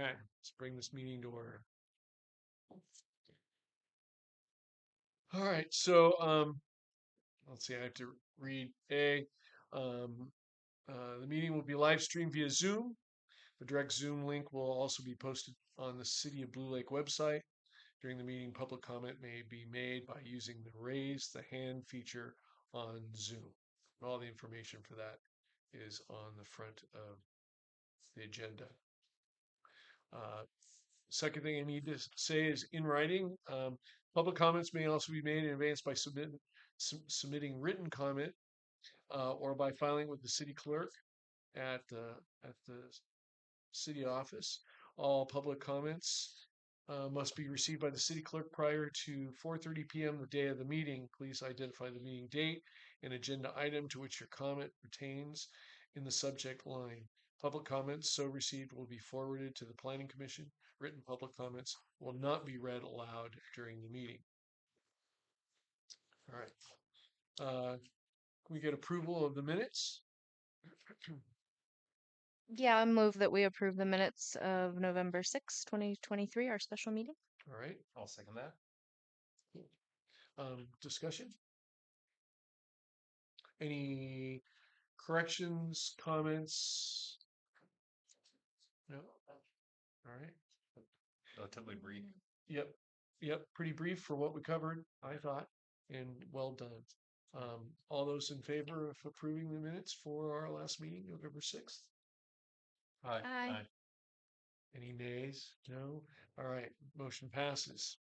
right, let's bring this meeting to order. All right, so let's see, I have to read A. Um, the meeting will be live streamed via Zoom. The direct Zoom link will also be posted on the City of Blue Lake website. During the meeting, public comment may be made by using the raise the hand feature on Zoom. All the information for that is on the front of the agenda. Second thing I need to say is in writing. Public comments may also be made in advance by submitting written comment or by filing with the city clerk at the city office. All public comments must be received by the city clerk prior to 4:30 p.m. the day of the meeting. Please identify the meeting date and agenda item to which your comment pertains in the subject line. Public comments so received will be forwarded to the Planning Commission. Written public comments will not be read aloud during the meeting. All right. Can we get approval of the minutes? Yeah, I move that we approve the minutes of November 6, 2023, our special meeting. All right. I'll second that. Discussion? Any corrections, comments? No? All right. Relatively brief. Yep. Yep. Pretty brief for what we covered, I thought, and well done. All those in favor of approving the minutes for our last meeting, November 6th? Aye. Aye. Any nays? No? All right. Motion passes.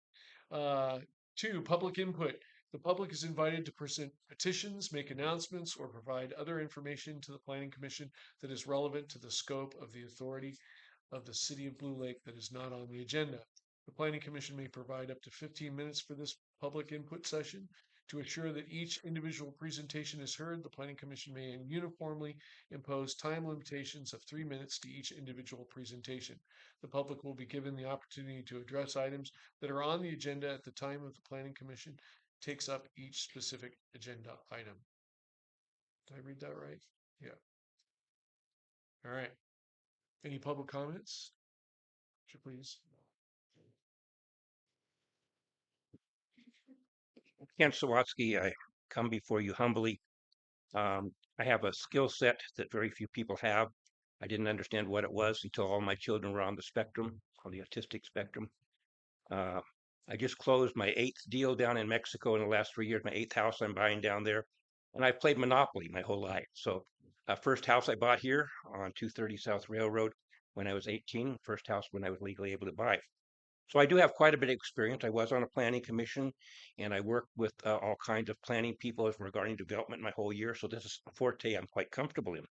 Uh, 2, public input. The public is invited to present petitions, make announcements, or provide other information to the Planning Commission that is relevant to the scope of the authority of the City of Blue Lake that is not on the agenda. The Planning Commission may provide up to 15 minutes for this public input session. To ensure that each individual presentation is heard, the Planning Commission may uniformly impose time limitations of 3 minutes to each individual presentation. The public will be given the opportunity to address items that are on the agenda at the time of the Planning Commission takes up each specific agenda item. Did I read that right? Yeah. All right. Any public comments? Would you please? Ken Sawatsky, I come before you humbly. I have a skill set that very few people have. I didn't understand what it was until all my children were on the spectrum, on the autistic spectrum. Uh, I just closed my 8th deal down in Mexico in the last 3 years, my 8th house I'm buying down there. And I've played Monopoly my whole life. So, first house I bought here on 230 South Railroad when I was 18, first house when I was legally able to buy. So I do have quite a bit of experience. I was on a planning commission and I worked with all kinds of planning people regarding development my whole year. So this is a forte I'm quite comfortable in.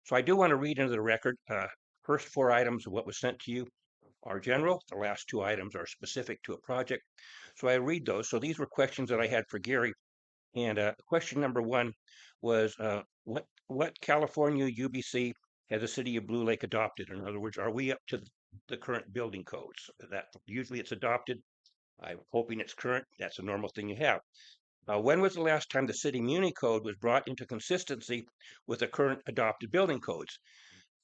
So I do want to read into the record, first 4 items of what was sent to you are general. The last 2 items are specific to a project. So I read those. So these were questions that I had for Gary. And question number 1 was, what California UBC has the city of Blue Lake adopted? In other words, are we up to the current building codes? That usually it's adopted. I'm hoping it's current. That's a normal thing you have. When was the last time the city muni code was brought into consistency with the current adopted building codes?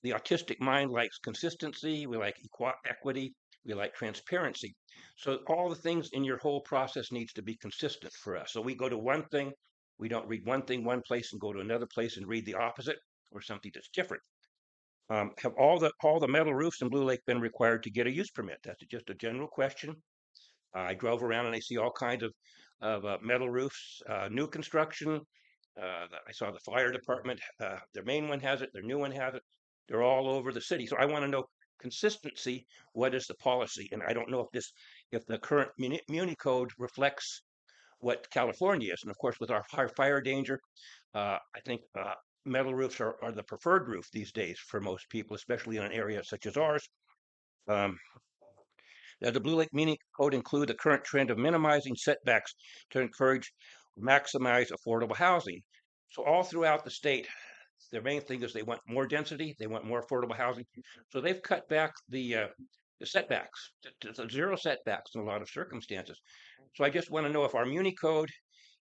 The autistic mind likes consistency. We like equity. We like transparency. So all the things in your whole process needs to be consistent for us. So we go to one thing, we don't read one thing one place and go to another place and read the opposite or something that's different. Have all the metal roofs in Blue Lake been required to get a use permit? That's just a general question. I drove around and I see all kinds of metal roofs, new construction. I saw the fire department. Their main one has it. Their new one has it. They're all over the city. So I want to know consistency. What is the policy? And I don't know if the current muni code reflects what California is. And of course, with our high fire danger, I think metal roofs are the preferred roof these days for most people, especially in an area such as ours. Does the Blue Lake Muni Code include the current trend of minimizing setbacks to encourage maximize affordable housing? So all throughout the state, their main thing is they want more density, they want more affordable housing. So they've cut back the setbacks to 0 setbacks in a lot of circumstances. So I just want to know if our Muni Code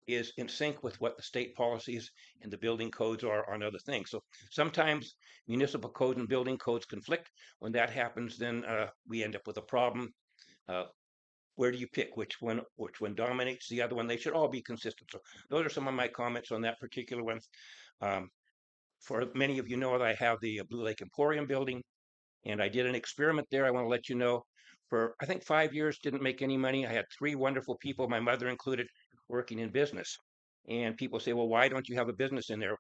is in sync with what the state policies and the building codes are on other things. So sometimes municipal code and building codes conflict. When that happens, then we end up with a problem. Uh, where do you pick which one dominates the other one? They should all be consistent. So those are some of my comments on that particular one. Um, for many of you know that I have the Blue Lake Emporium building, and I did an experiment there. I want to let you know. For I think 5 years, didn't make any money. I had 3 wonderful people, my mother included, working in business. And people say, well, why don't you have a business in there?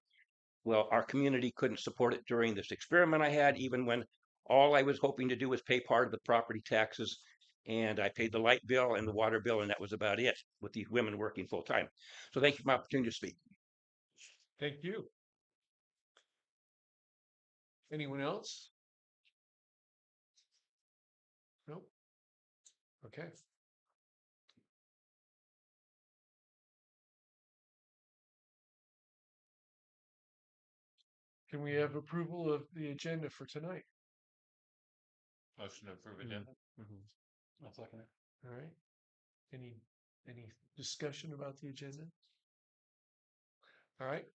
Well, our community couldn't support it during this experiment I had, even when all I was hoping to do was pay part of the property taxes. And I paid the light bill and the water bill, and that was about it with these women working full time. So thank you for my opportunity to speak. Thank you. Anyone else? Nope. Okay. Can we have approval of the agenda for tonight? Motion to approve agenda. I'll second it. All right. Any discussion about the agenda? All right.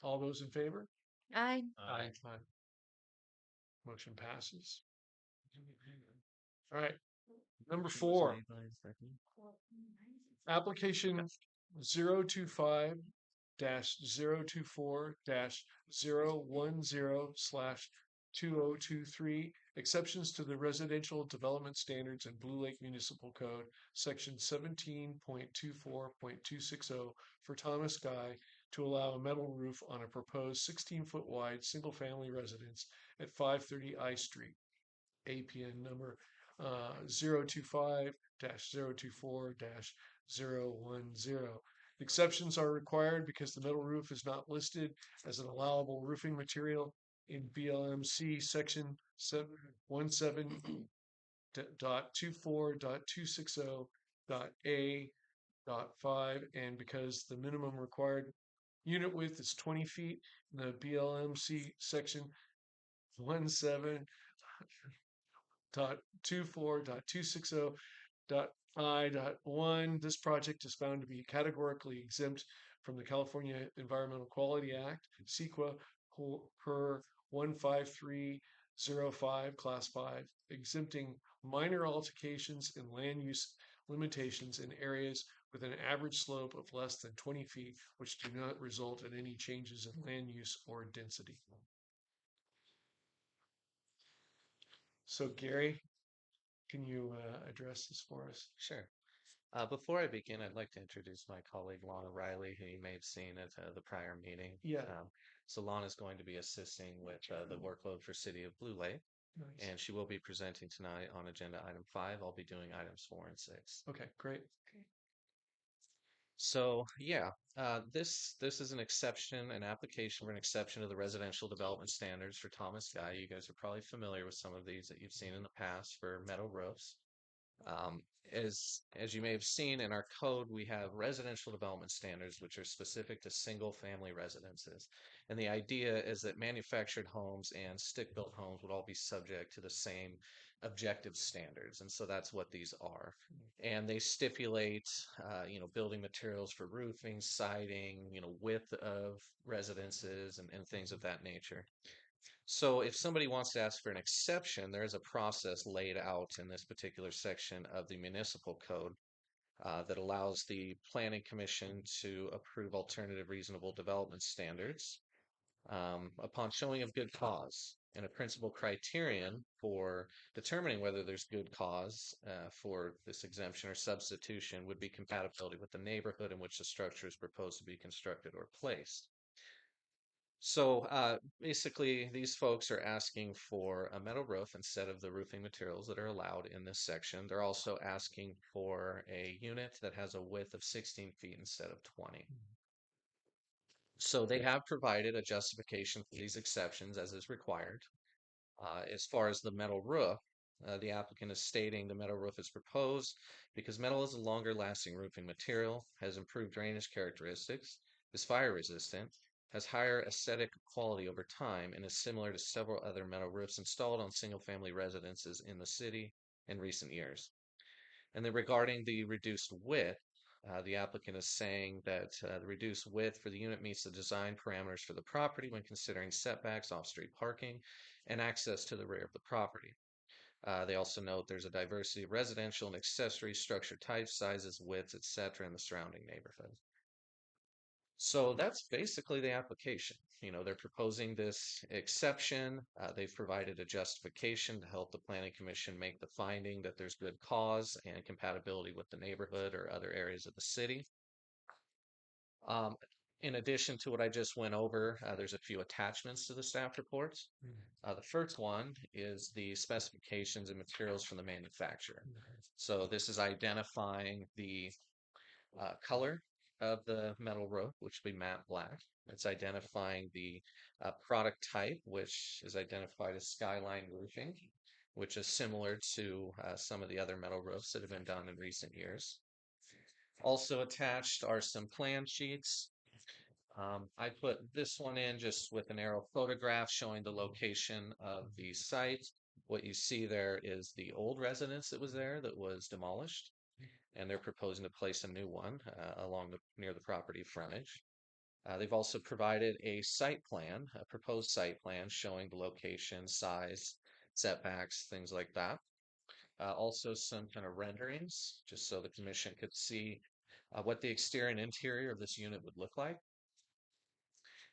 All those in favor? Aye. Aye. Aye. Motion passes. All right. Number 4, application 025-024-010/2023 exceptions to the residential development standards in Blue Lake Municipal Code, section 17.24.260 for Thomas Guy to allow a metal roof on a proposed 16-foot wide single-family residence at 530 I Street. APN number 025-024-010. The exceptions are required because the metal roof is not listed as an allowable roofing material in BLMC section 17.24.260.A.5, and because the minimum required unit width is 20 feet in the BLMC section 17.24.260.I.1. This project is found to be categorically exempt from the California Environmental Quality Act, CEQA, per 15305, Class 5, exempting minor alterations in land use limitations in areas with an average slope of less than 20 feet, which do not result in any changes in land use or density. So, Gary, can you address this for us? Sure. Before I begin, I'd like to introduce my colleague Lana Riley, who you may have seen at the prior meeting. Yeah. So Lana is going to be assisting with the workload for City of Blue Lake, Nice. and she will be presenting tonight on agenda item 5. I'll be doing items 4 and 6. Okay, great. So yeah, this is an exception, an application for an exception to the residential development standards for Thomas Guy. You guys are probably familiar with some of these that you've seen in the past for metal roofs. As you may have seen in our code, we have residential development standards, which are specific to single family residences. And the idea is that manufactured homes and stick-built homes would all be subject to the same objective standards. And so that's what these are. And they stipulate, building materials for roofing, siding, width of residences and things of that nature. So if somebody wants to ask for an exception, there is a process laid out in this particular section of the municipal code that allows the Planning Commission to approve alternative reasonable development standards upon showing of good cause. And a principal criterion for determining whether there's good cause for this exemption or substitution would be compatibility with the neighborhood in which the structure is proposed to be constructed or placed. So basically, these folks are asking for a metal roof instead of the roofing materials that are allowed in this section. They're also asking for a unit that has a width of 16 feet instead of 20. So they have provided a justification for these exceptions as is required. As far as the metal roof, the applicant is stating the metal roof is proposed because metal is a longer lasting roofing material, has improved drainage characteristics, is fire resistant, has higher aesthetic quality over time, and is similar to several other metal roofs installed on single-family residences in the city in recent years. And then regarding the reduced width, The applicant is saying that the reduced width for the unit meets the design parameters for the property when considering setbacks, off-street parking, and access to the rear of the property. They also note there's a diversity of residential and accessory structure types, sizes, widths, etc. in the surrounding neighborhood. So that's basically the application. You know, they're proposing this exception. They've provided a justification to help the planning commission make the finding that there's good cause and compatibility with the neighborhood or other areas of the city. In addition to what I just went over, there's a few attachments to the staff reports. The first one is the specifications and materials from the manufacturer. So this is identifying the color of the metal roof, which will be matte black. It's identifying the product type, which is identified as Skyline Roofing, which is similar to some of the other metal roofs that have been done in recent years. Also attached are some plan sheets. I put this one in just with an aerial photograph showing the location of the site. What you see there is the old residence that was there that was demolished, and they're proposing to place a new one near the property frontage. They've also provided a site plan, a proposed site plan showing the location, size, setbacks, things like that. Also some kind of renderings, just so the commission could see what the exterior and interior of this unit would look like.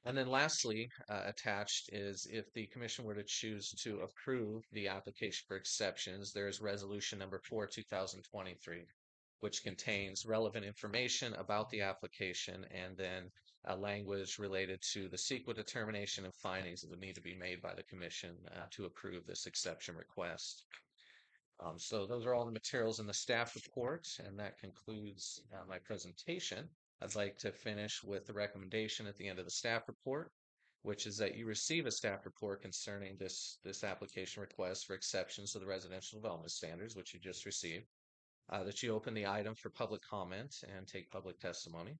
And then lastly, attached is if the commission were to choose to approve the application for exceptions, there's resolution number 4, 2023, which contains relevant information about the application and then a language related to the CEQA determination and findings that would need to be made by the commission to approve this exception request. So those are all the materials in the staff report, and that concludes my presentation. I'd like to finish with the recommendation at the end of the staff report, which is that you receive a staff report concerning this application request for exceptions to the residential development standards, which you just received, that you open the item for public comment and take public testimony,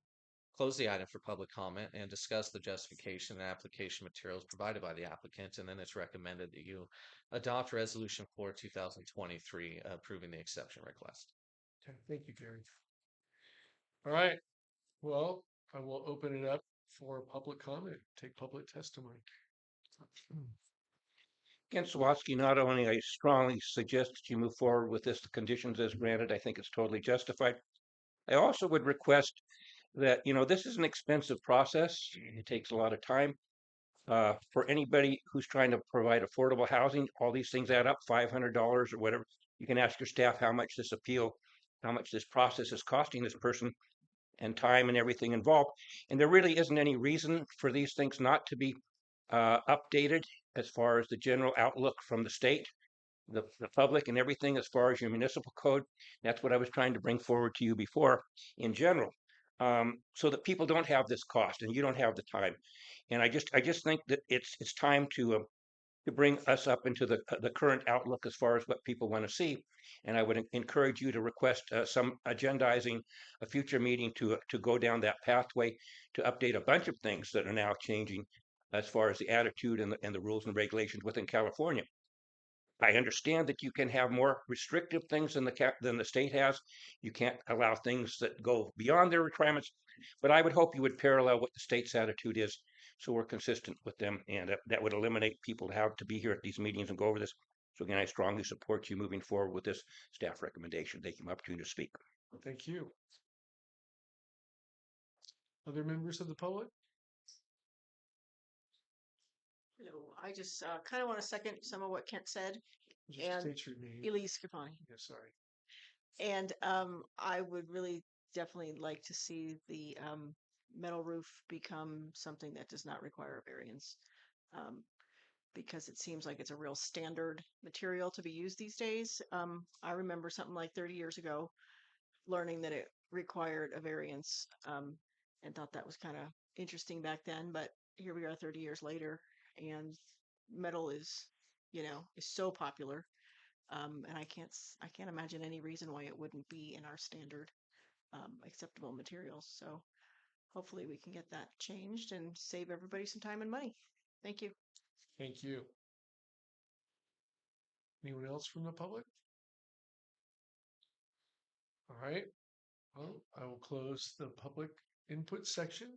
close the item for public comment and discuss the justification and application materials provided by the applicant, and then it's recommended that you adopt resolution 4, 2023 approving the exception request. Okay, thank you, Gary. All right. Well, I will open it up for public comment, take public testimony. Ken Sawatsky, not only I strongly suggest that you move forward with this, the conditions as granted, I think it's totally justified. I also would request that, you know, this is an expensive process. It takes a lot of time. For anybody who's trying to provide affordable housing, all these things add up, $500 or whatever. You can ask your staff how much how much this process is costing this person and time and everything involved. And there really isn't any reason for these things not to be updated as far as the general outlook from the state, the public and everything as far as your municipal code. That's what I was trying to bring forward to you before in general, so that people don't have this cost and you don't have the time. And I just think that it's time to bring us up into the current outlook as far as what people want to see. And I would encourage you to request some agendizing a future meeting to go down that pathway to update a bunch of things that are now changing as far as the attitude and the rules and regulations within California. I understand that you can have more restrictive things than the state has. You can't allow things that go beyond their requirements, but I would hope you would parallel what the state's attitude is, so we're consistent with them, and that would eliminate people to have to be here at these meetings and go over this. So again, I strongly support you moving forward with this staff recommendation. Thank you for the opportunity to speak. Thank you. Other members of the public? No, I just kind of want to second some of what Kent said. Just And state your name. Elise Capani. Yeah, sorry. And I would really definitely like to see the metal roof become something that does not require a variance, because it seems like it's a real standard material to be used these days. I remember something like 30 years ago learning that it required a variance, and thought that was kind of interesting back then. But here we are 30 years later, and metal is, is so popular. And I can't imagine any reason why it wouldn't be in our standard acceptable materials. So hopefully we can get that changed and save everybody some time and money. Thank you. Thank you. Anyone else from the public? All right. Well, I will close the public input section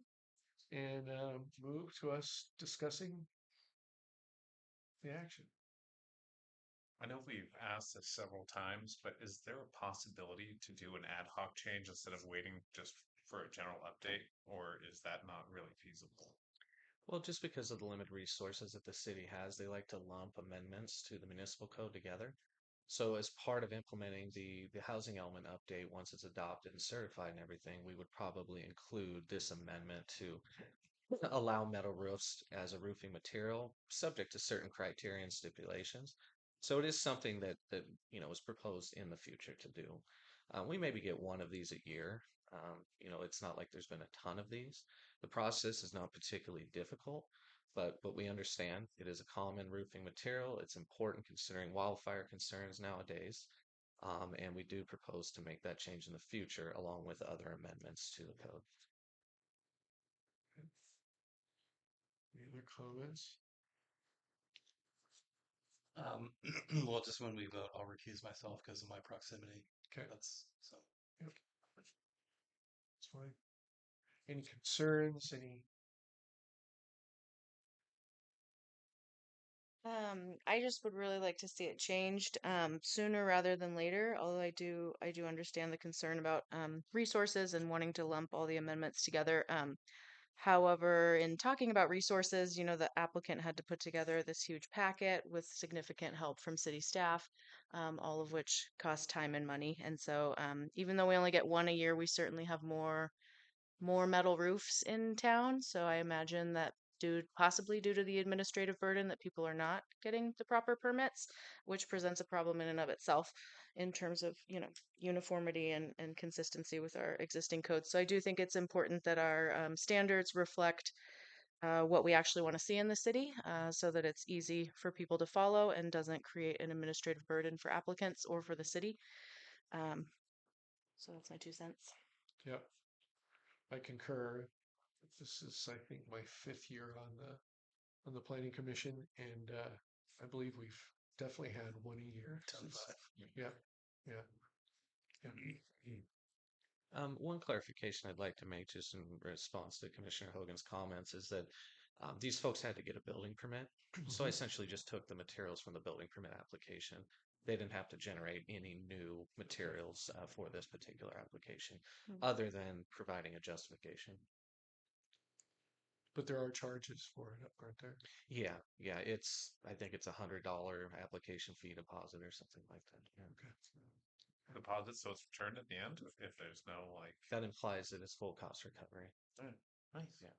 and move to us discussing the action. I know we've asked this several times, but is there a possibility to do an ad hoc change instead of waiting just for a general update, or is that not really feasible? Well, just because of the limited resources that the city has, they like to lump amendments to the municipal code together. So as part of implementing the housing element update, once it's adopted and certified and everything, we would probably include this amendment to allow metal roofs as a roofing material, subject to certain criteria and stipulations. So it is something that is proposed in the future to do. We maybe get one of these a year. It's not like there's been a ton of these. The process is not particularly difficult, but we understand it is a common roofing material. It's important considering wildfire concerns nowadays. And we do propose to make that change in the future, along with other amendments to the code. Any other comments? Well, just when we vote, I'll recuse myself because of my proximity. Okay, That's so. yep. That's fine. Any concerns? Any? I just would really like to see it changed sooner rather than later. Although I do understand the concern about resources and wanting to lump all the amendments together. However, in talking about resources, the applicant had to put together this huge packet with significant help from city staff, all of which cost time and money. And so, even though we only get one a year, we certainly have more metal roofs in town. So I imagine that possibly due to the administrative burden that people are not getting the proper permits, which presents a problem in and of itself in terms of, uniformity and consistency with our existing codes. So I do think it's important that our standards reflect what we actually want to see in the city so that it's easy for people to follow and doesn't create an administrative burden for applicants or for the city. Um, so that's my 2 cents. Yep. I concur. This is, I think, my 5th year on the planning commission, and I believe we've definitely had one a year. Ton since- five. Yeah, yeah, yeah. One clarification I'd like to make just in response to Commissioner Hogan's comments is that these folks had to get a building permit. So I Mhm. essentially just took the materials from the building permit application. They didn't have to generate any new materials for this particular application Mm. other than providing a justification. But there are charges for it, aren't there? Yeah, I think it's $100 application fee deposit or something like that. Yeah. Okay. Deposit, so it's returned at the end if there's no like. That implies that it's full cost recovery. Nice. Yeah.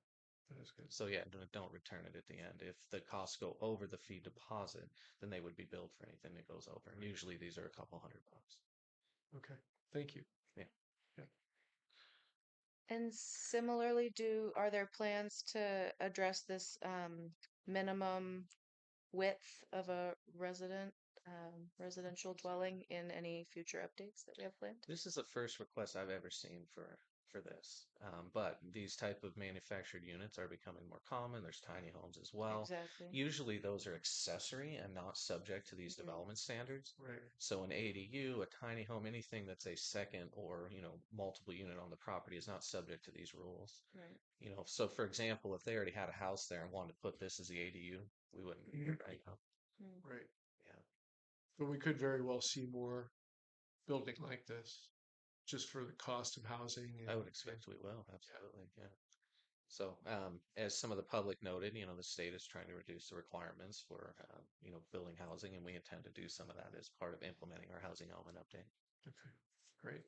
That is good. So yeah, don't return it at the end. If the costs go over the fee deposit, then they would be billed for anything that goes over. And usually these are a couple $100. Okay. Thank you. Yeah. And similarly, are there plans to address this minimum width of a residential dwelling in any future updates that we have planned? This is the first request I've ever seen for this. But these type of manufactured units are becoming more common. There's tiny homes as well. Exactly. Usually those are accessory and not subject to these Mhm. development standards. Right. So an ADU, a tiny home, anything that's a second or, multiple unit on the property is not subject to these rules. Right. So for example, if they already had a house there and wanted to put this as the ADU, we wouldn't, right? Mm. Right. Yeah. But we could very well see more building like this just for the cost of housing. I would expect we will, absolutely, yeah. So, as some of the public noted, the state is trying to reduce the requirements for, building housing, and we intend to do some of that as part of implementing our housing element update. Okay. Great.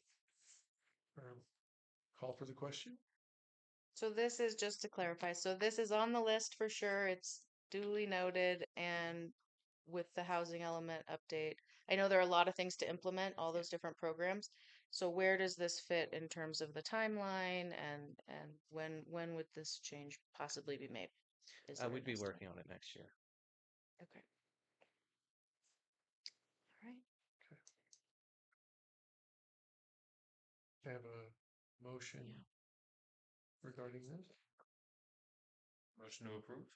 Call for the question. So this is just to clarify. So this is on the list for sure. It's duly noted and with the housing element update. I know there are a lot of things to implement, all those different programs. So where does this fit in terms of the timeline and when would this change possibly be made? Is there We'd be an estimate? working on it next year. Okay. All right. I have a motion regarding this. Motion to approve?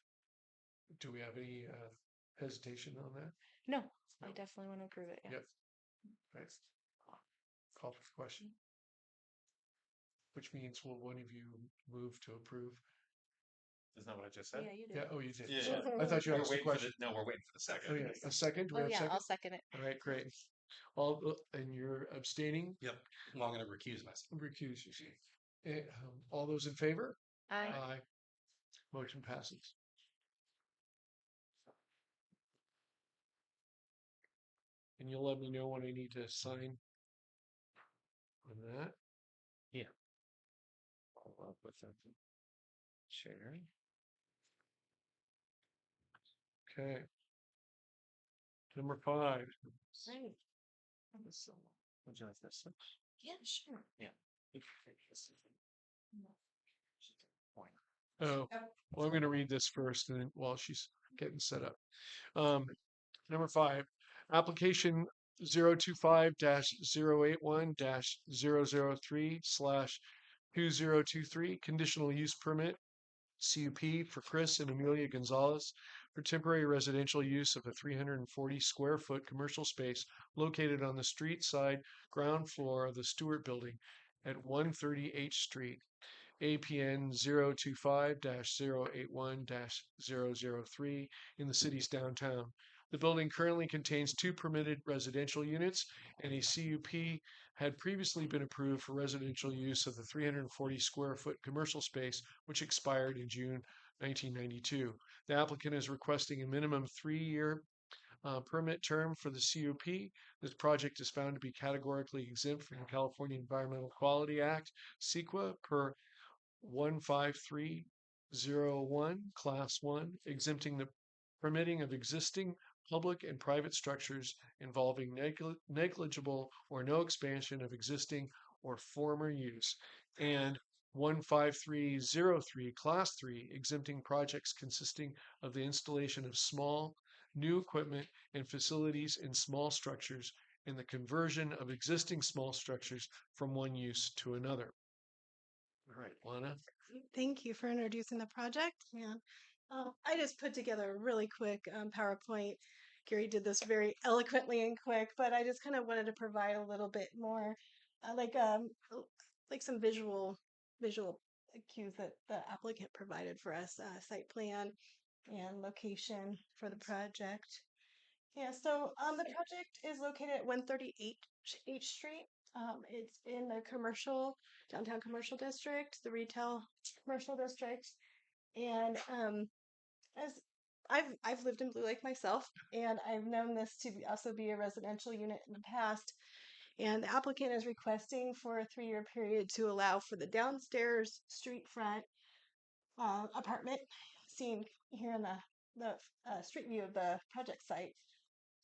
Do we have any hesitation on that? No, I No. definitely want to approve it. Yeah. Yep. Right. Call for the question. which means will one of you move to approve? Isn't that what I just said? Yeah, you Yeah, did. oh, you did. Yeah. Sorry. I thought you We're asked a waiting for question. the, no, we're waiting for the second. Oh, yeah, a second? Do we Oh have a yeah, second? I'll second it. All right, great. All, and you're abstaining? Yep. Well, I'm going to recuse myself. Recuse yourself. All those in favor? Aye. Aye. Motion passes. And you'll let me know when I need to sign on that. Follow up with the chair. Okay. Number 5. Right. Would you like this? Yeah, sure. Oh, well, I'm going to read this first, and then while she's getting set up. Number 5, application 025-081-003/2023, conditional use permit, CUP for Chris and Amelia Gonzalez for temporary residential use of a 340 square foot commercial space located on the street side ground floor of the Stewart Building at 130 H Street. APN 025-081-003 in the city's downtown. The building currently contains 2 permitted residential units, and a CUP had previously been approved for residential use of the 340 square foot commercial space, which expired in June 1992. The applicant is requesting a minimum 3-year permit term for the CUP. This project is found to be categorically exempt from the California Environmental Quality Act, CEQA, per 15301, Class 1, exempting the permitting of existing public and private structures involving negligible or no expansion of existing or former use, and 15303, Class 3, exempting projects consisting of the installation of small, new equipment and facilities in small structures and the conversion of existing small structures from one use to another. All right, Lana. Thank you for introducing the project. Yeah. I just put together a really quick PowerPoint. Gary did this very eloquently and quick, but I just kind of wanted to provide a little bit more, like some visual cues that the applicant provided for us, site plan and location for the project. Yeah, so the project is located at 138 H Street. It's in the downtown commercial district, the retail commercial district, and as I've lived in Blue Lake myself, and I've known this to also be a residential unit in the past. And the applicant is requesting for a 3-year period to allow for the downstairs street front apartment seen here in the street view of the project site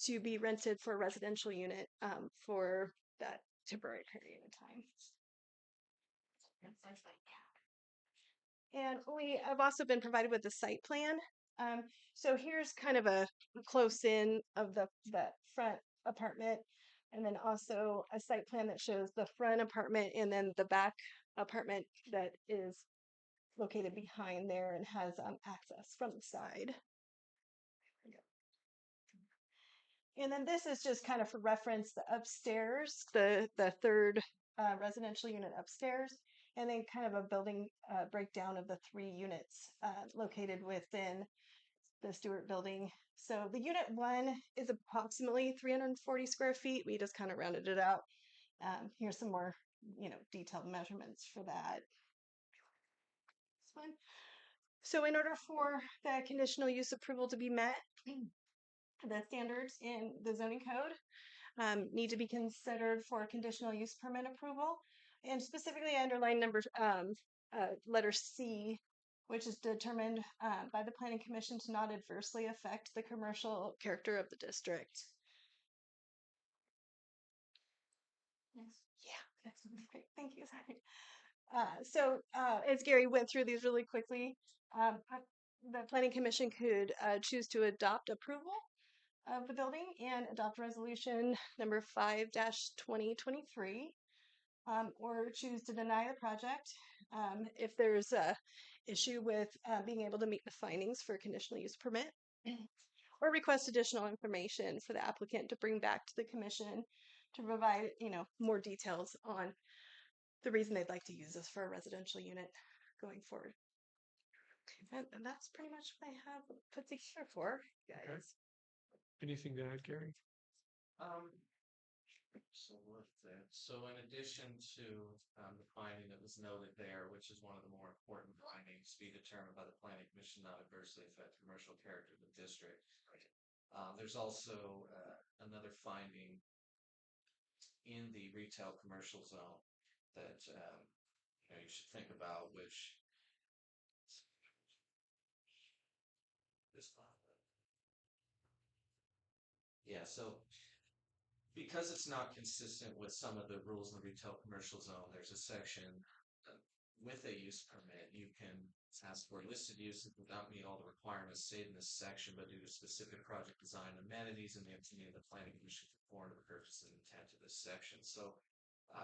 to be rented for a residential unit for that temporary period of time. And I've also been provided with the site plan. So here's kind of a close in of that front apartment, and then also a site plan that shows the front apartment and then the back apartment that is located behind there and has access from the side. And then this is just kind of for reference, the upstairs, the third residential unit upstairs, and then kind of a building breakdown of the 3 units located within the Stewart Building. So the unit 1 is approximately 340 square feet. We just kind of rounded it out. Here's some more, detailed measurements for that. This one. So in order for the conditional use approval to be met, the standards in the zoning code need to be considered for conditional use permit approval. And specifically, I underlined letter C, which is determined by the Planning Commission to not adversely affect the commercial character of the district. Yes. Yeah, that's great. Thank you. So as Gary went through these really quickly, the Planning Commission could choose to adopt approval of the building and adopt resolution number 5-2023, or choose to deny the project if there's a issue with being able to meet the findings for a conditional use permit, or request additional information for the applicant to bring back to the commission to provide, more details on the reason they'd like to use this for a residential unit going forward. And that's pretty much what I have put together for you Okay. guys. Anything to add, Gary? So with that, so in addition to the finding that was noted there, which is one of the more important findings, be determined by the planning commission not adversely affect commercial character of the district. There's also another finding in the retail commercial zone that you should think about, which this one. Yeah, so because it's not consistent with some of the rules in the retail commercial zone, there's a section uh, with a use permit. You can ask for listed uses without meeting all the requirements stated in this section, but due to specific project design amenities and the opinion of the planning commission conform to the purpose and intent of this section. So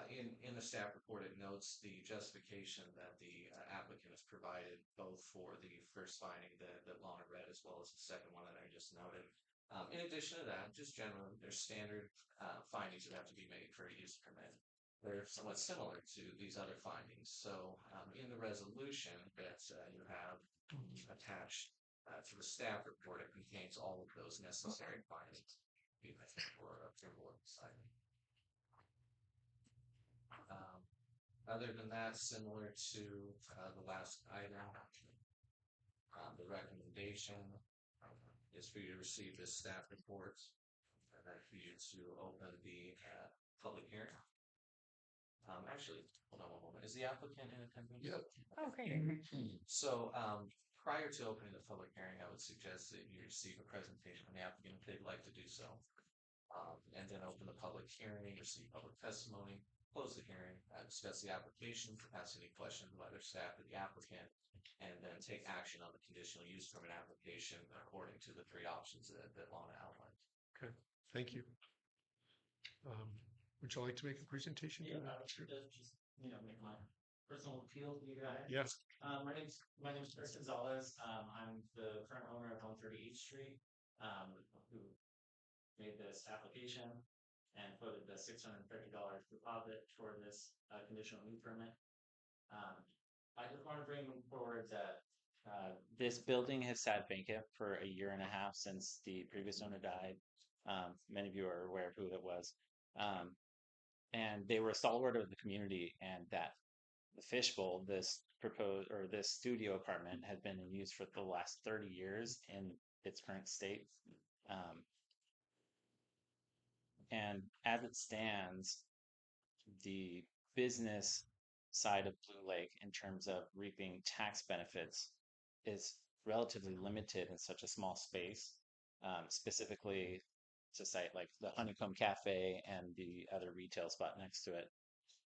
in the staff report, it notes the justification that the applicant has provided both for the first finding that Lana read as well as the second one that I just noted. In addition to that, just generally, there's standard findings that have to be made for a use permit. They're somewhat similar to these other findings. So in the resolution that you have attached to the staff report, it contains all of those necessary findings for approval of the site. Other than that, similar to the last item, the recommendation is for you to receive this staff report and then for you to open the public hearing. Actually, hold on one moment. Is the applicant in attendance? Yep. Okay. So prior to opening the public hearing, I would suggest that you receive a presentation from the applicant if they'd like to do so. And then open the public hearing, receive public testimony, close the hearing, discuss the application, ask any questions of either staff or the applicant, and then take action on the conditional use permit application according to the three options that Lana outlined. Okay, thank you. Would you like to make a presentation? Yeah, just make my personal appeal to you guys. Yes. My name's Chris Gonzalez. I'm the current owner of 138th Street, who made this application and put the $650 deposit for this conditional use permit. I just want to bring forward that this building has sat vacant for a year and a half since the previous owner died. Many of you are aware of who it was. And they were a stalwart of the community, and that the Fishbowl, this proposed or this studio apartment, had been in use for the last 30 years in its current state. And as it stands, the business side of Blue Lake, in terms of reaping tax benefits, is relatively limited in such a small space. Specifically, to cite like the Honeycomb Cafe and the other retail spot next to it.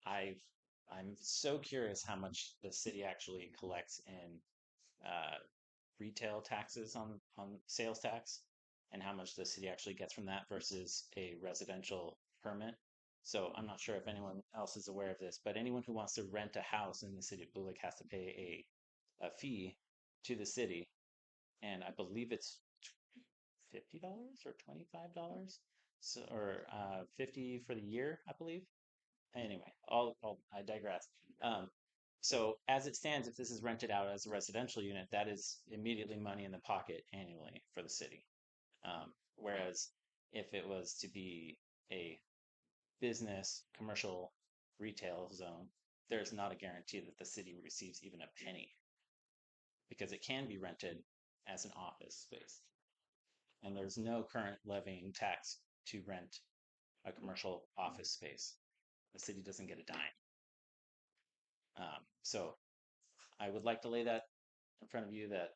I'm so curious how much the city actually collects in retail taxes on sales tax, and how much the city actually gets from that versus a residential permit. So I'm not sure if anyone else is aware of this, but anyone who wants to rent a house in the city of Blue Lake has to pay a fee to the city, and I believe it's $50 or $25, so or 50 for the year, I believe. Anyway, I digress. So as it stands, if this is rented out as a residential unit, that is immediately money in the pocket annually for the city. Whereas if it was to be a business, commercial, retail zone, there's not a guarantee that the city receives even a penny, because it can be rented as an office space. And there's no current levying tax to rent a commercial office space. The city doesn't get a dime. So I would like to lay that in front of you that,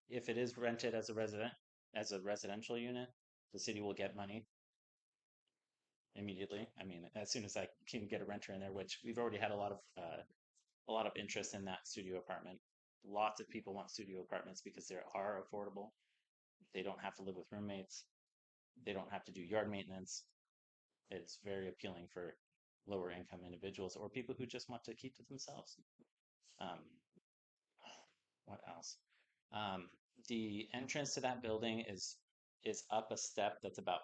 if it is rented as a residential unit, the city will get money immediately. I mean, as soon as I can get a renter in there, which we've already had a lot of interest in that studio apartment. Lots of people want studio apartments because they are affordable. They don't have to live with roommates. They don't have to do yard maintenance. It's very appealing for lower income individuals or people who just want to keep to themselves. What else? The entrance to that building is up a step that's about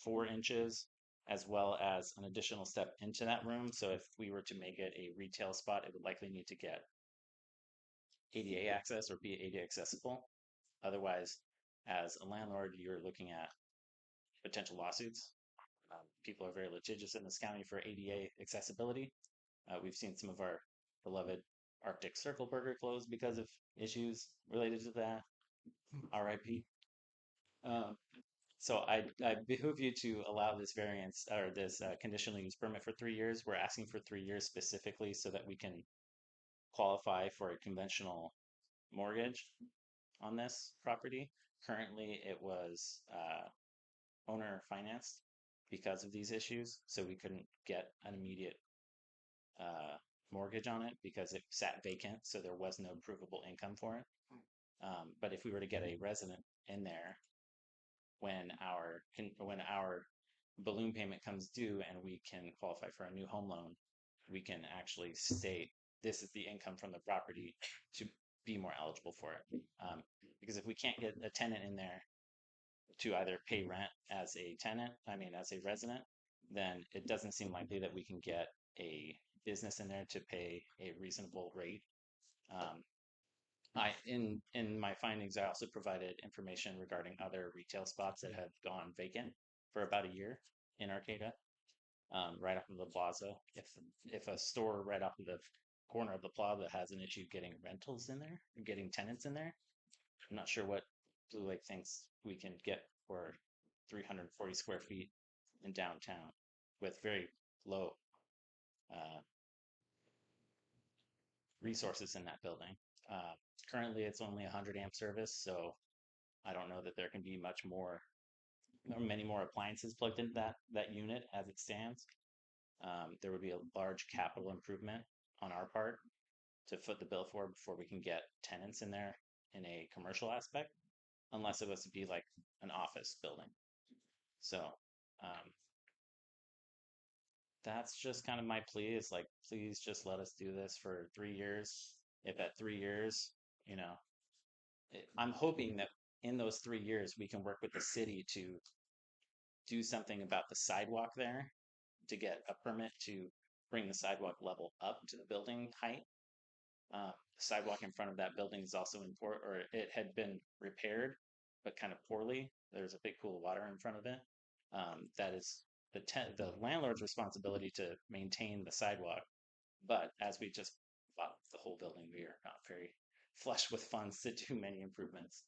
4 inches as well as an additional step into that room. So if we were to make it a retail spot, it would likely need to get ADA access or be ADA accessible. Otherwise, as a landlord, you're looking at potential lawsuits. People are very litigious in this county for ADA accessibility. We've seen some of our beloved Arctic Circle Burger close because of issues related to that. RIP. Um, so I behoove you to allow this variance or this conditional use permit for 3 years. We're asking for 3 years specifically so that we can qualify for a conventional mortgage on this property. Currently, it was owner financed because of these issues, so we couldn't get an immediate mortgage on it because it sat vacant, so there was no provable income for it. But if we were to get a resident in there when our balloon payment comes due and we can qualify for a new home loan, we can actually state this is the income from the property to be more eligible for it. Because if we can't get a tenant in there to either pay rent as a tenant, as a resident, then it doesn't seem likely that we can get a business in there to pay a reasonable rate. In my findings, I also provided information regarding other retail spots that have gone vacant for about a year in Arcata, right off of the plaza. If a store right off of the corner of the plaza has an issue getting rentals in there, getting tenants in there, I'm not sure what Blue Lake thinks we can get for 340 square feet in downtown with very low resources in that building. Currently, it's only 100 amp service, so I don't know that there can be many more appliances plugged into that unit as it stands. There would be a large capital improvement on our part to foot the bill for before we can get tenants in there in a commercial aspect, unless it was to be like an office building. So that's just kind of my plea is like, please just let us do this for 3 years. If at 3 years, I'm hoping that in those 3 years, we can work with the city to do something about the sidewalk there to get a permit to bring the sidewalk level up to the building height. The sidewalk in front of that building is also important, or it had been repaired, but kind of poorly. There's a big pool of water in front of it. That is the landlord's responsibility to maintain the sidewalk. But as we just bought the whole building, we are not very flush with funds to do many improvements.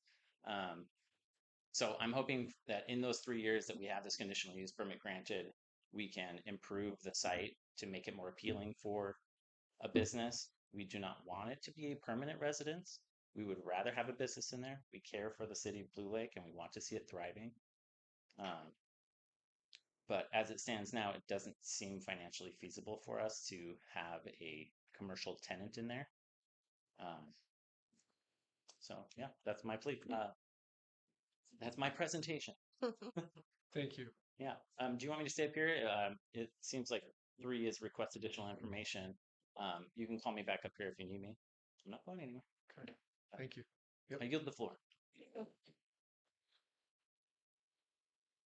So I'm hoping that in those 3 years that we have this conditional use permit granted, we can improve the site to make it more appealing for a business. We do not want it to be a permanent residence. We would rather have a business in there. We care for the city of Blue Lake and we want to see it thriving. But as it stands now, it doesn't seem financially feasible for us to have a commercial tenant in there. So yeah, that's my plea. That's my presentation. Thank you. Yeah. Do you want me to stay up here? It seems like 3 is request additional information. You can call me back up here if you need me. I'm not going anywhere. Okay. Thank you. I yield the floor.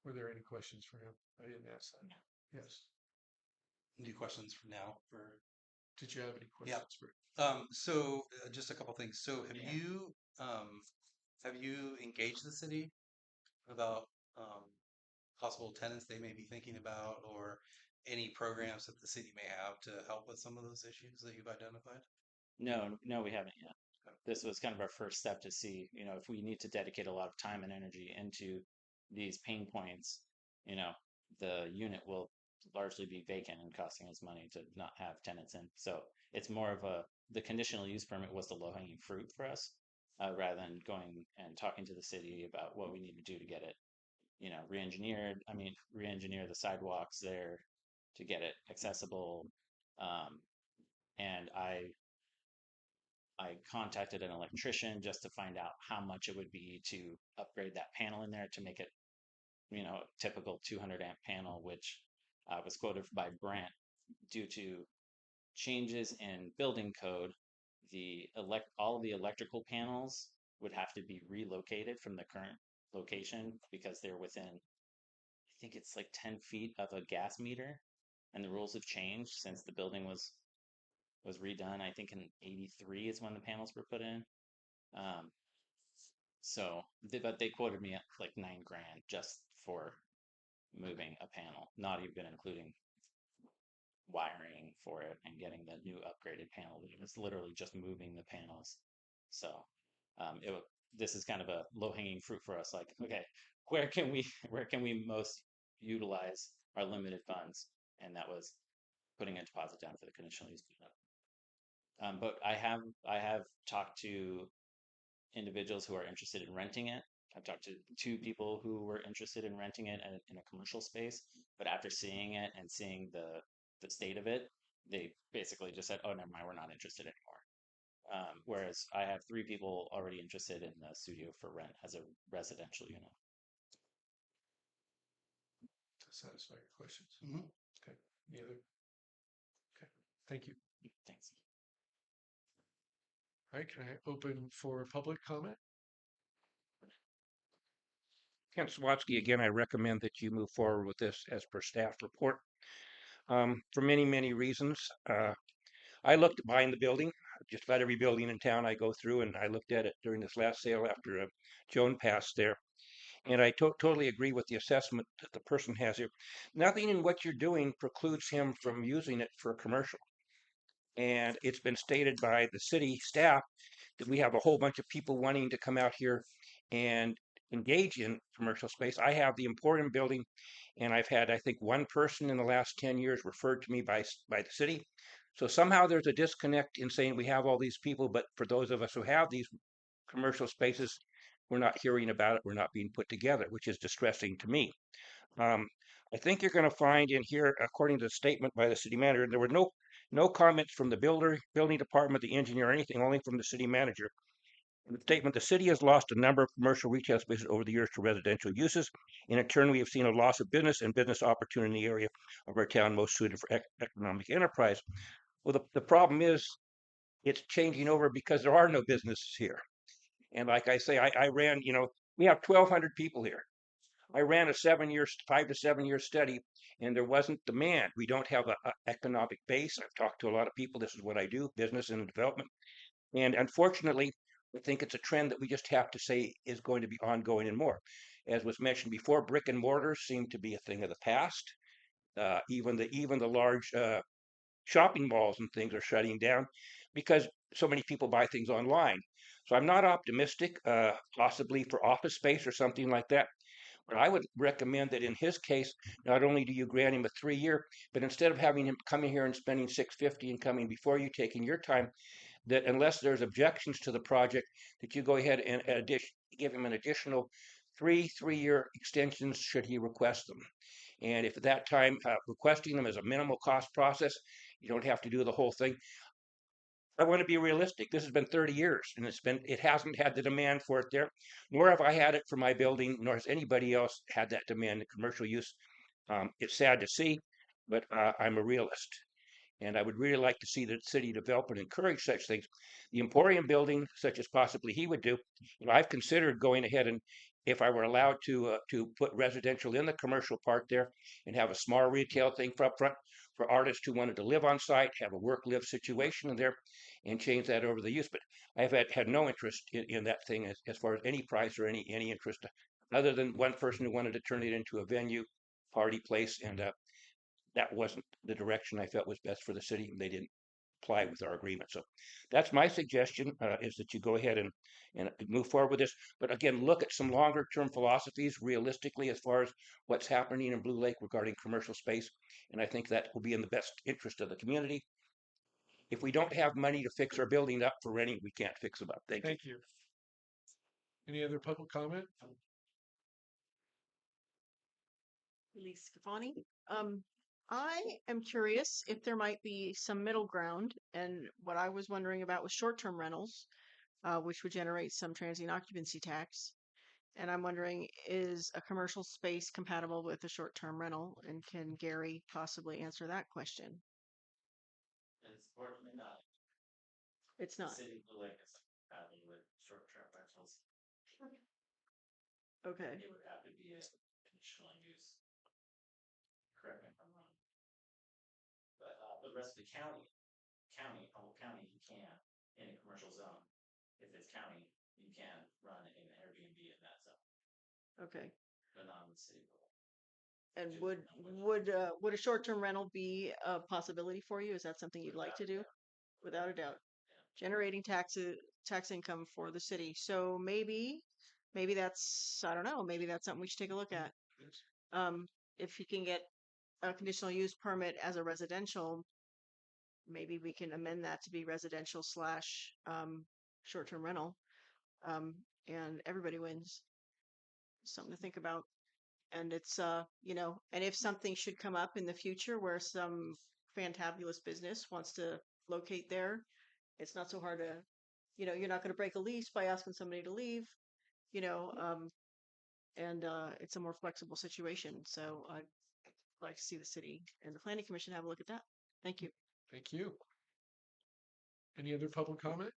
Were there any questions for him? I didn't ask that. Yes. Any questions for now for Did you have any Yeah. questions for so just a couple things. So Yeah. have you engaged the city about possible tenants they may be thinking about or any programs that the city may have to help with some of those issues that you've identified? No, we haven't yet. This was kind of our first step to see, if we need to dedicate a lot of time and energy into these pain points, the unit will largely be vacant and costing us money to not have tenants in. So it's more of the conditional use permit was the low hanging fruit for us, rather than going and talking to the city about what we need to do to get it, re-engineered. Re-engineer the sidewalks there to get it accessible. And I contacted an electrician just to find out how much it would be to upgrade that panel in there to make it, typical 200 amp panel, which was quoted by Brent due to changes in building code. All of the electrical panels would have to be relocated from the current location because they're within think it's like 10 feet of a gas meter, and the rules have changed since the building was redone. I think in '83 is when the panels were put in. Um, but they quoted me at like 9 grand just for moving a panel, not even including wiring for it and getting the new upgraded panel. It was literally just moving the panels. So this is kind of a low hanging fruit for us. Like, okay, where can we most utilize our limited funds? And that was putting a deposit down for the conditional use permit. But I have talked to individuals who are interested in renting it. I've talked to 2 people who were interested in renting it in a commercial space, but after seeing it and seeing the state of it, they basically just said, "Oh, never mind, we're not interested anymore." Whereas I have 3 people already interested in the studio for rent as a residential unit. To satisfy your questions. Mhm. Okay. Any other? Okay. Thank you. Thanks. All right. Can I open for public comment? Kent Swatsky, again, I recommend that you move forward with this as per staff report for many, many reasons. I looked at buying the building, just about every building in town I go through, and I looked at it during this last sale after Joan passed there. And I totally agree with the assessment that the person has here. Nothing in what you're doing precludes him from using it for commercial. And it's been stated by the city staff that we have a whole bunch of people wanting to come out here and engage in commercial space. I have the Emporium building, and I've had, I think, one person in the last 10 years referred to me by the city. So somehow there's a disconnect in saying we have all these people, but for those of us who have these commercial spaces, we're not hearing about it. We're not being put together, which is distressing to me. I think you're going to find in here, according to the statement by the city manager, there were no comments from the building department, the engineer, or anything, only from the city manager. In the statement, the city has lost a number of commercial retail spaces over the years to residential uses. In turn, we have seen a loss of business and business opportunity in the area of our town most suited for economic enterprise. Well, the problem is it's changing over because there are no businesses here. And like I say, I ran, we have 1,200 people here. I ran a 5 to 7 year study, and there wasn't demand. We don't have a economic base. I've talked to a lot of people. This is what I do, business and development. And unfortunately, I think it's a trend that we just have to say is going to be ongoing and more. As was mentioned before, brick and mortar seem to be a thing of the past. Even the large shopping malls and things are shutting down because so many people buy things online. So I'm not optimistic, possibly for office space or something like that. But I would recommend that in his case, not only do you grant him a 3 year, but instead of having him coming here and spending $650 and coming before you, taking your time, that unless there's objections to the project, that you go ahead and give him an additional 3 year extensions should he request them. And if at that time requesting them is a minimal cost process, you don't have to do the whole thing. I want to be realistic. This has been 30 years, and it hasn't had the demand for it there, nor have I had it for my building, nor has anybody else had that demand in commercial use. It's sad to see, but I'm a realist. And I would really like to see the city develop and encourage such things. The Emporium building, such as possibly he would do, I've considered going ahead and if I were allowed to put residential in the commercial part there and have a small retail thing for up front for artists who wanted to live on site, have a work-live situation in there, and change that over the use. But I've had no interest in that thing as far as any price or any interest, other than one person who wanted to turn it into a venue, party place, and that wasn't the direction I felt was best for the city, and they didn't apply with our agreement. So that's my suggestion, is that you go ahead and move forward with this. But again, look at some longer term philosophies realistically as far as what's happening in Blue Lake regarding commercial space. And I think that will be in the best interest of the community. If we don't have money to fix our building up for renting, we can't fix them up. Thank you. Thank you. Any other public comment? Elise Scafani. I am curious if there might be some middle ground, and what I was wondering about was short-term rentals, which would generate some transient occupancy tax. And I'm wondering, is a commercial space compatible with a short-term rental? And can Gary possibly answer that question? It's fortunately not. It's not. City of Blue Lake is having with short-term rentals. Okay. It would have to be a conditional use rest of the Humboldt County, you can in a commercial zone. If it's county, you can run an Airbnb in that zone, Okay. but not in the city. And Just would not would a short-term rental be a possibility for you? Is that something you'd like to without a do? doubt. Without a doubt. Yeah. Generating tax income for the city. So maybe that's, I don't know, maybe that's something we should take a look at. If you can get a conditional use permit as a residential, maybe we can amend that to be residential slash short-term rental. And everybody wins. Something to think about. And it's and if something should come up in the future where some fantabulous business wants to locate there, it's not so hard to, you're not going to break a lease by asking somebody to leave, you know, and it's a more flexible situation. So I'd like to see the city and the planning commission have a look at that. Thank you. Thank you. Any other public comment?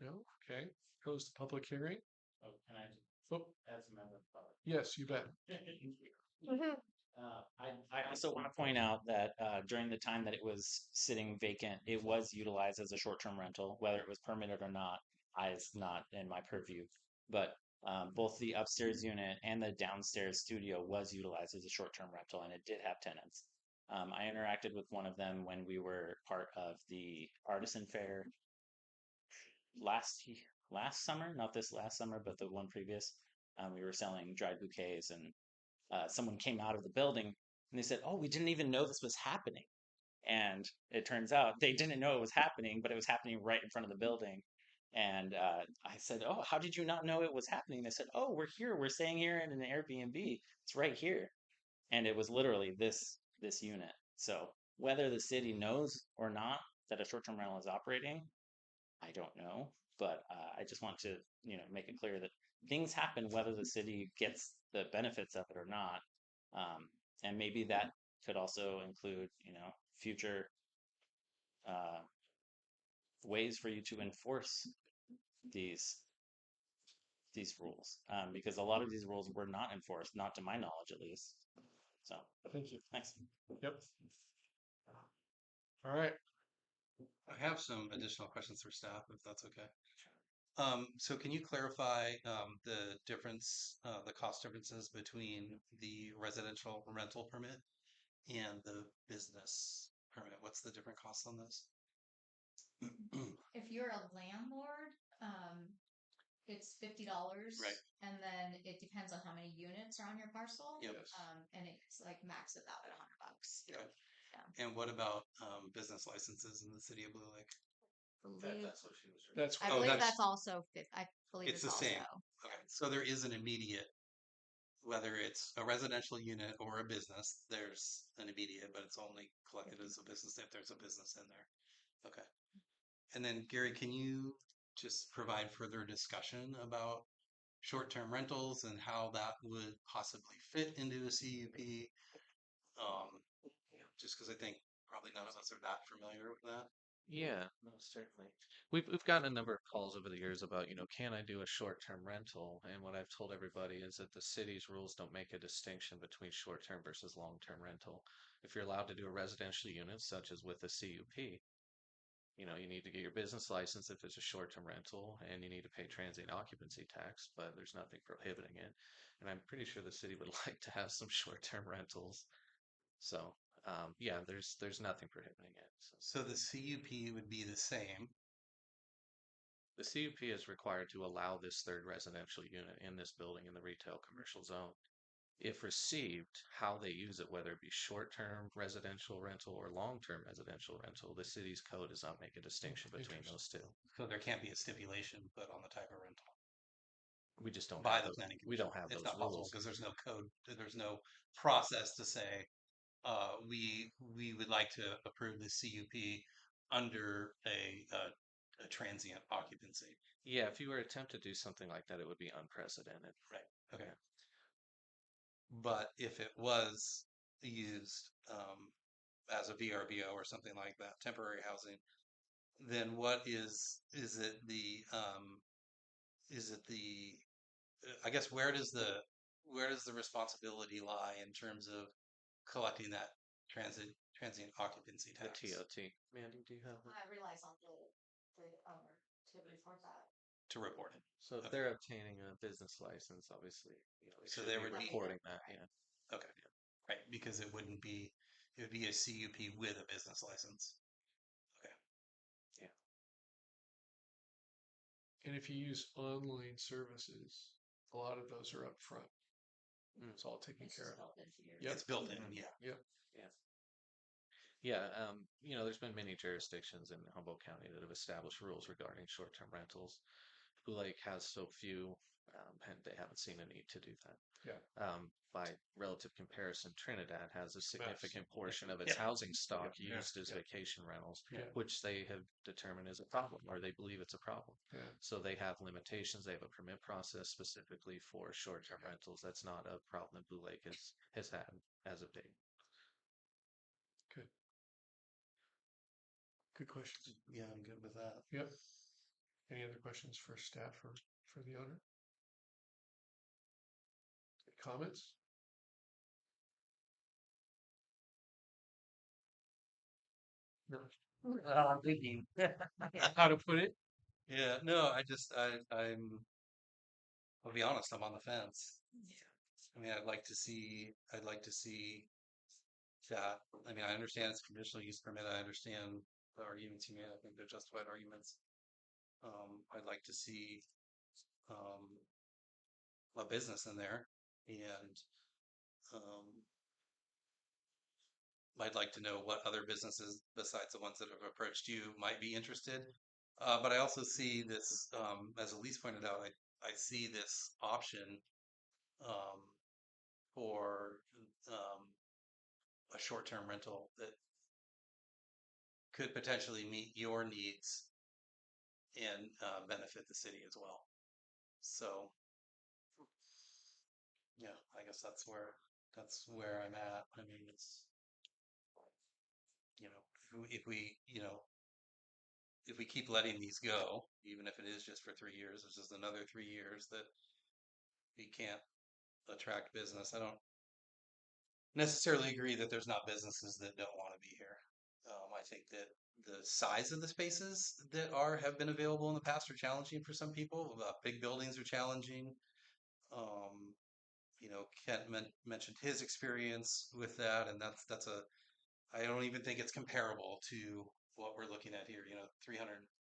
No? Okay. Close the public hearing. Oh, can I Oh, add some other thought? yes, you bet. I also want to point out that during the time that it was sitting vacant, it was utilized as a short-term rental, whether it was permitted or not. Is not in my purview, but both the upstairs unit and the downstairs studio was utilized as a short-term rental, and it did have tenants. I interacted with one of them when we were part of the Artisan Fair last summer, not this last summer, but the one previous. We were selling dried bouquets, and someone came out of the building and they said, "Oh, we didn't even know this was happening." And it turns out they didn't know it was happening, but it was happening right in front of the building. And I said, "Oh, how did you not know it was happening?" They said, "Oh, we're here. We're staying here in an Airbnb. It's right here." And it was literally this unit. So whether the city knows or not that a short-term rental is operating, I don't know, but I just want to, make it clear that things happen whether the city gets the benefits of it or not, and maybe that could also include, future uh, ways for you to enforce these these rules, because a lot of these rules were not enforced, not to my knowledge at least. So, Thank you. thanks. Yep. All right. I have some additional questions for staff, if that's okay. So can you clarify the difference, the cost differences between the residential rental permit and the business permit? What's the different costs on this? If you're a landlord, it's $50. Right. And then it depends on how many units are on your parcel. Yep. And it's like max it out at $100. Okay. Yeah. And what about business licenses in the city of Blue Lake? That's what she was. That's I Oh, believe that's- that's also I believe It's it's the same. also. Okay. So there is an immediate, whether it's a residential unit or a business, there's an immediate, but it's only collected as a business if there's a business in there. Okay. And then Gary, can you just provide further discussion about short-term rentals and how that would possibly fit into a CUP? Just because I think probably none of us are that familiar with that. Yeah, no, certainly. We've gotten a number of calls over the years about, can I do a short-term rental? And what I've told everybody is that the city's rules don't make a distinction between short-term versus long-term rental. If you're allowed to do a residential unit, such as with a CUP, you need to get your business license if it's a short-term rental, and you need to pay transient occupancy tax, but there's nothing prohibiting it. And I'm pretty sure the city would like to have some short-term rentals. So, yeah, there's nothing prohibiting it. So the CUP would be the same. The CUP is required to allow this third residential unit in this building in the retail commercial zone. If received, how they use it, whether it be short-term residential rental or long-term residential rental, the city's code does not make a distinction between those two. So there can't be a stipulation put on the type of rental We just don't by have the those, planning we commission. don't have It's those not possible rules. because there's no code, there's no process to say, we would like to approve the CUP under a transient occupancy. Yeah, if you were to attempt to do something like that, it would be unprecedented. Right. Okay. But if it was used as a VRBO or something like that, temporary housing, then what is it the I guess where does the responsibility lie in terms of collecting that transient occupancy The tax TOT. Mandy, do you have it? It relies on the owner to report that. to report it. So if Okay. they're obtaining a business license, obviously, they So should there be would be- reporting that. Yeah. Okay. Right, because it would be a CUP with a business license. And if you use online services, a lot of those are up front. It's all taken It's care just of. built into your. Yep. It's built in, Mhm. yeah. Yep. Yeah, there's been many jurisdictions in Humboldt County that have established rules regarding short-term rentals. Blue Lake has so few, and they haven't seen a need to do that. Yeah. By relative comparison, Trinidad has a significant portion of its Yeah. housing stock Yeah. used as vacation rentals, Yeah. which they have determined is a problem, or they believe it's a problem. Yeah. So they have limitations. They have a permit process specifically for short-term rentals. That's not a problem that Blue Lake has had as of date. Good. Good questions. Yeah, I'm good with that. Yep. Any other questions for staff or for the owner? Comments? No. I'm thinking. How to put it? Yeah, no, I'll be honest, I'm on the fence. I mean, I'd like to see that. I mean, I understand it's conditional use permit. I understand the arguments you made. I think they're justified arguments. I'd like to see, a business in there, and, I'd like to know what other businesses besides the ones that have approached you might be interested. But I also see this, as Elise pointed out, I see this option, um, for, a short-term rental that could potentially meet your needs and benefit the city as well. So, yeah, I guess that's where I'm at. I mean, it's if we keep letting these go, even if it is just for 3 years, it's just another 3 years that we can't attract business. I don't necessarily agree that there's not businesses that don't want to be here. I think that the size of the spaces that have been available in the past are challenging for some people. Big buildings are challenging. Um, Kent mentioned his experience with that, and I don't even think it's comparable to what we're looking at here. 300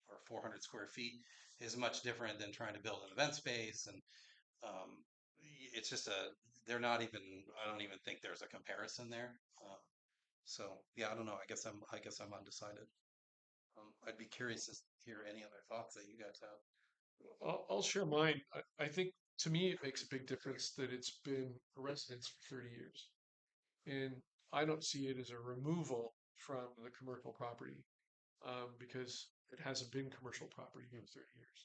or 400 square feet is much different than trying to build an event space, and it's just they're not even. I don't even think there's a comparison there. So yeah, I don't know. I guess I'm undecided. I'd be curious to hear any other thoughts that you guys have. I'll share mine. I think to me it makes a big difference that it's been a residence for 30 years. And I don't see it as a removal from the commercial property because it hasn't been commercial property for 30 years.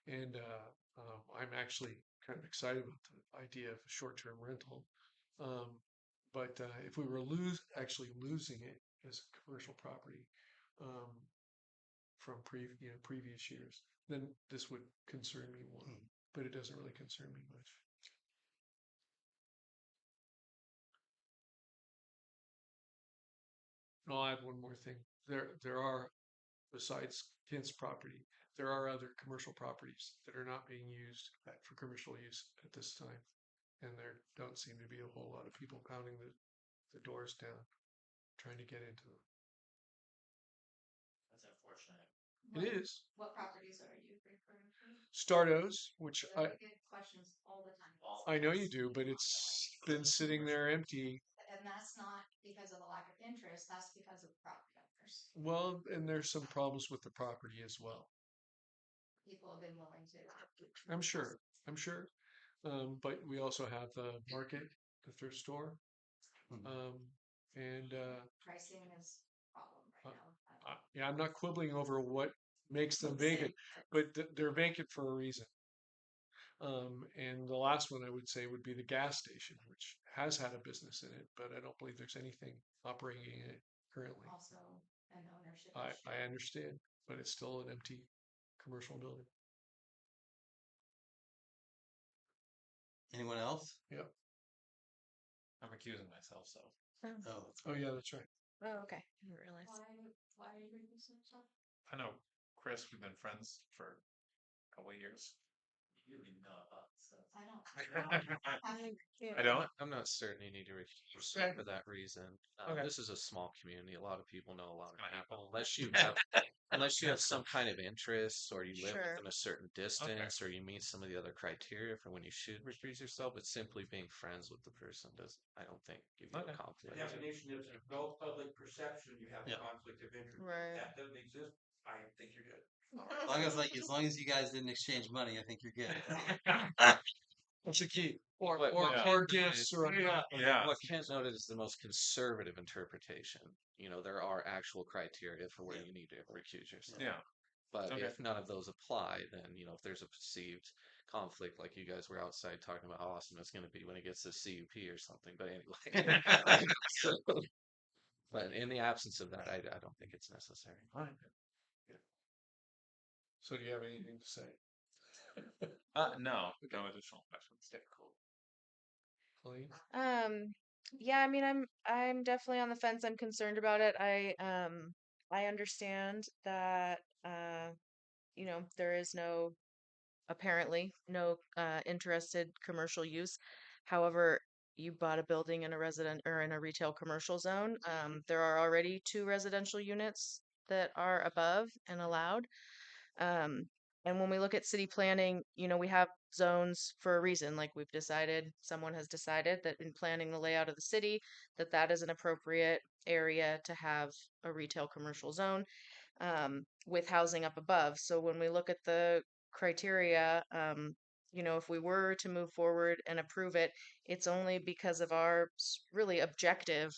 And I'm actually kind of excited about the idea of short-term rental. But if we were actually losing it as a commercial property um, from previous years, then this would concern me more. But it doesn't really concern me much. And I'll add one more thing. There are, besides Kent's property, there are other commercial properties that are not being used for commercial use at this time. And there don't seem to be a whole lot of people pounding the doors down, trying to get into them. That's unfortunate. It is. What properties are you referring to? Stardos, which I get questions all the time. I know you do, but it's been sitting there empty. And that's not because of a lack of interest, that's because of property owners. Well, and there's some problems with the property as well. People have been willing to. I'm sure. But we also have the market, the thrift store. And Pricing is a problem right now. yeah, I'm not quibbling over what makes them vacant, but they're vacant for a reason. And the last one I would say would be the gas station, which has had a business in it, but I don't believe there's anything operating in it currently. Also an ownership I issue. understand, but it's still an empty commercial building. Anyone else? Yep. I'm recusing myself, so. Oh, Oh, Oh yeah, that's right. oh, okay. I didn't realize. Why are you reading this stuff? I know, Chris, we've been friends for a couple of years. You didn't know about stuff. I don't. I don't? I'm not certain you need to recuse Okay. yourself for that reason. Okay. This is a small community. A lot of people know a lot of gonna happen. people. Unless you have some kind of interest or you live Sure. within a certain distance or you meet some of the other criteria for when you should recuse yourself, but simply being friends with the person does, I don't think, give you Okay. a conflict. Definition is a no public perception, you have a Yeah. conflict of interest. Right. That doesn't exist, I think you're good. as long as you guys didn't exchange money, I think you're good. That's the key. Or What- or what or Kent noted- gifts or Yeah. What Kent noted is the most conservative interpretation. You know, there are actual criteria for where Yeah. you need to recuse yourself. Yeah. But Okay. if none of those apply, then, you know, if there's a perceived conflict, like you guys were outside talking about how awesome it's going to be when it gets to CUP or something. But anyway, but in the absence of that, I don't think it's necessary. All right. So do you have anything to say? No additional questions. Yeah, cool. Colleen? Yeah, I mean, I'm definitely on the fence. I'm concerned about it. I understand that you know, there is apparently no interested commercial use. However, you bought a building in a resident or in a retail commercial zone. There are already 2 residential units that are above and allowed. Um, and when we look at city planning, you know, we have zones for a reason. Like someone has decided that in planning the layout of the city, that is an appropriate area to have a retail commercial zone with housing up above. So when we look at the criteria, you know, if we were to move forward and approve it, it's only because of our really objective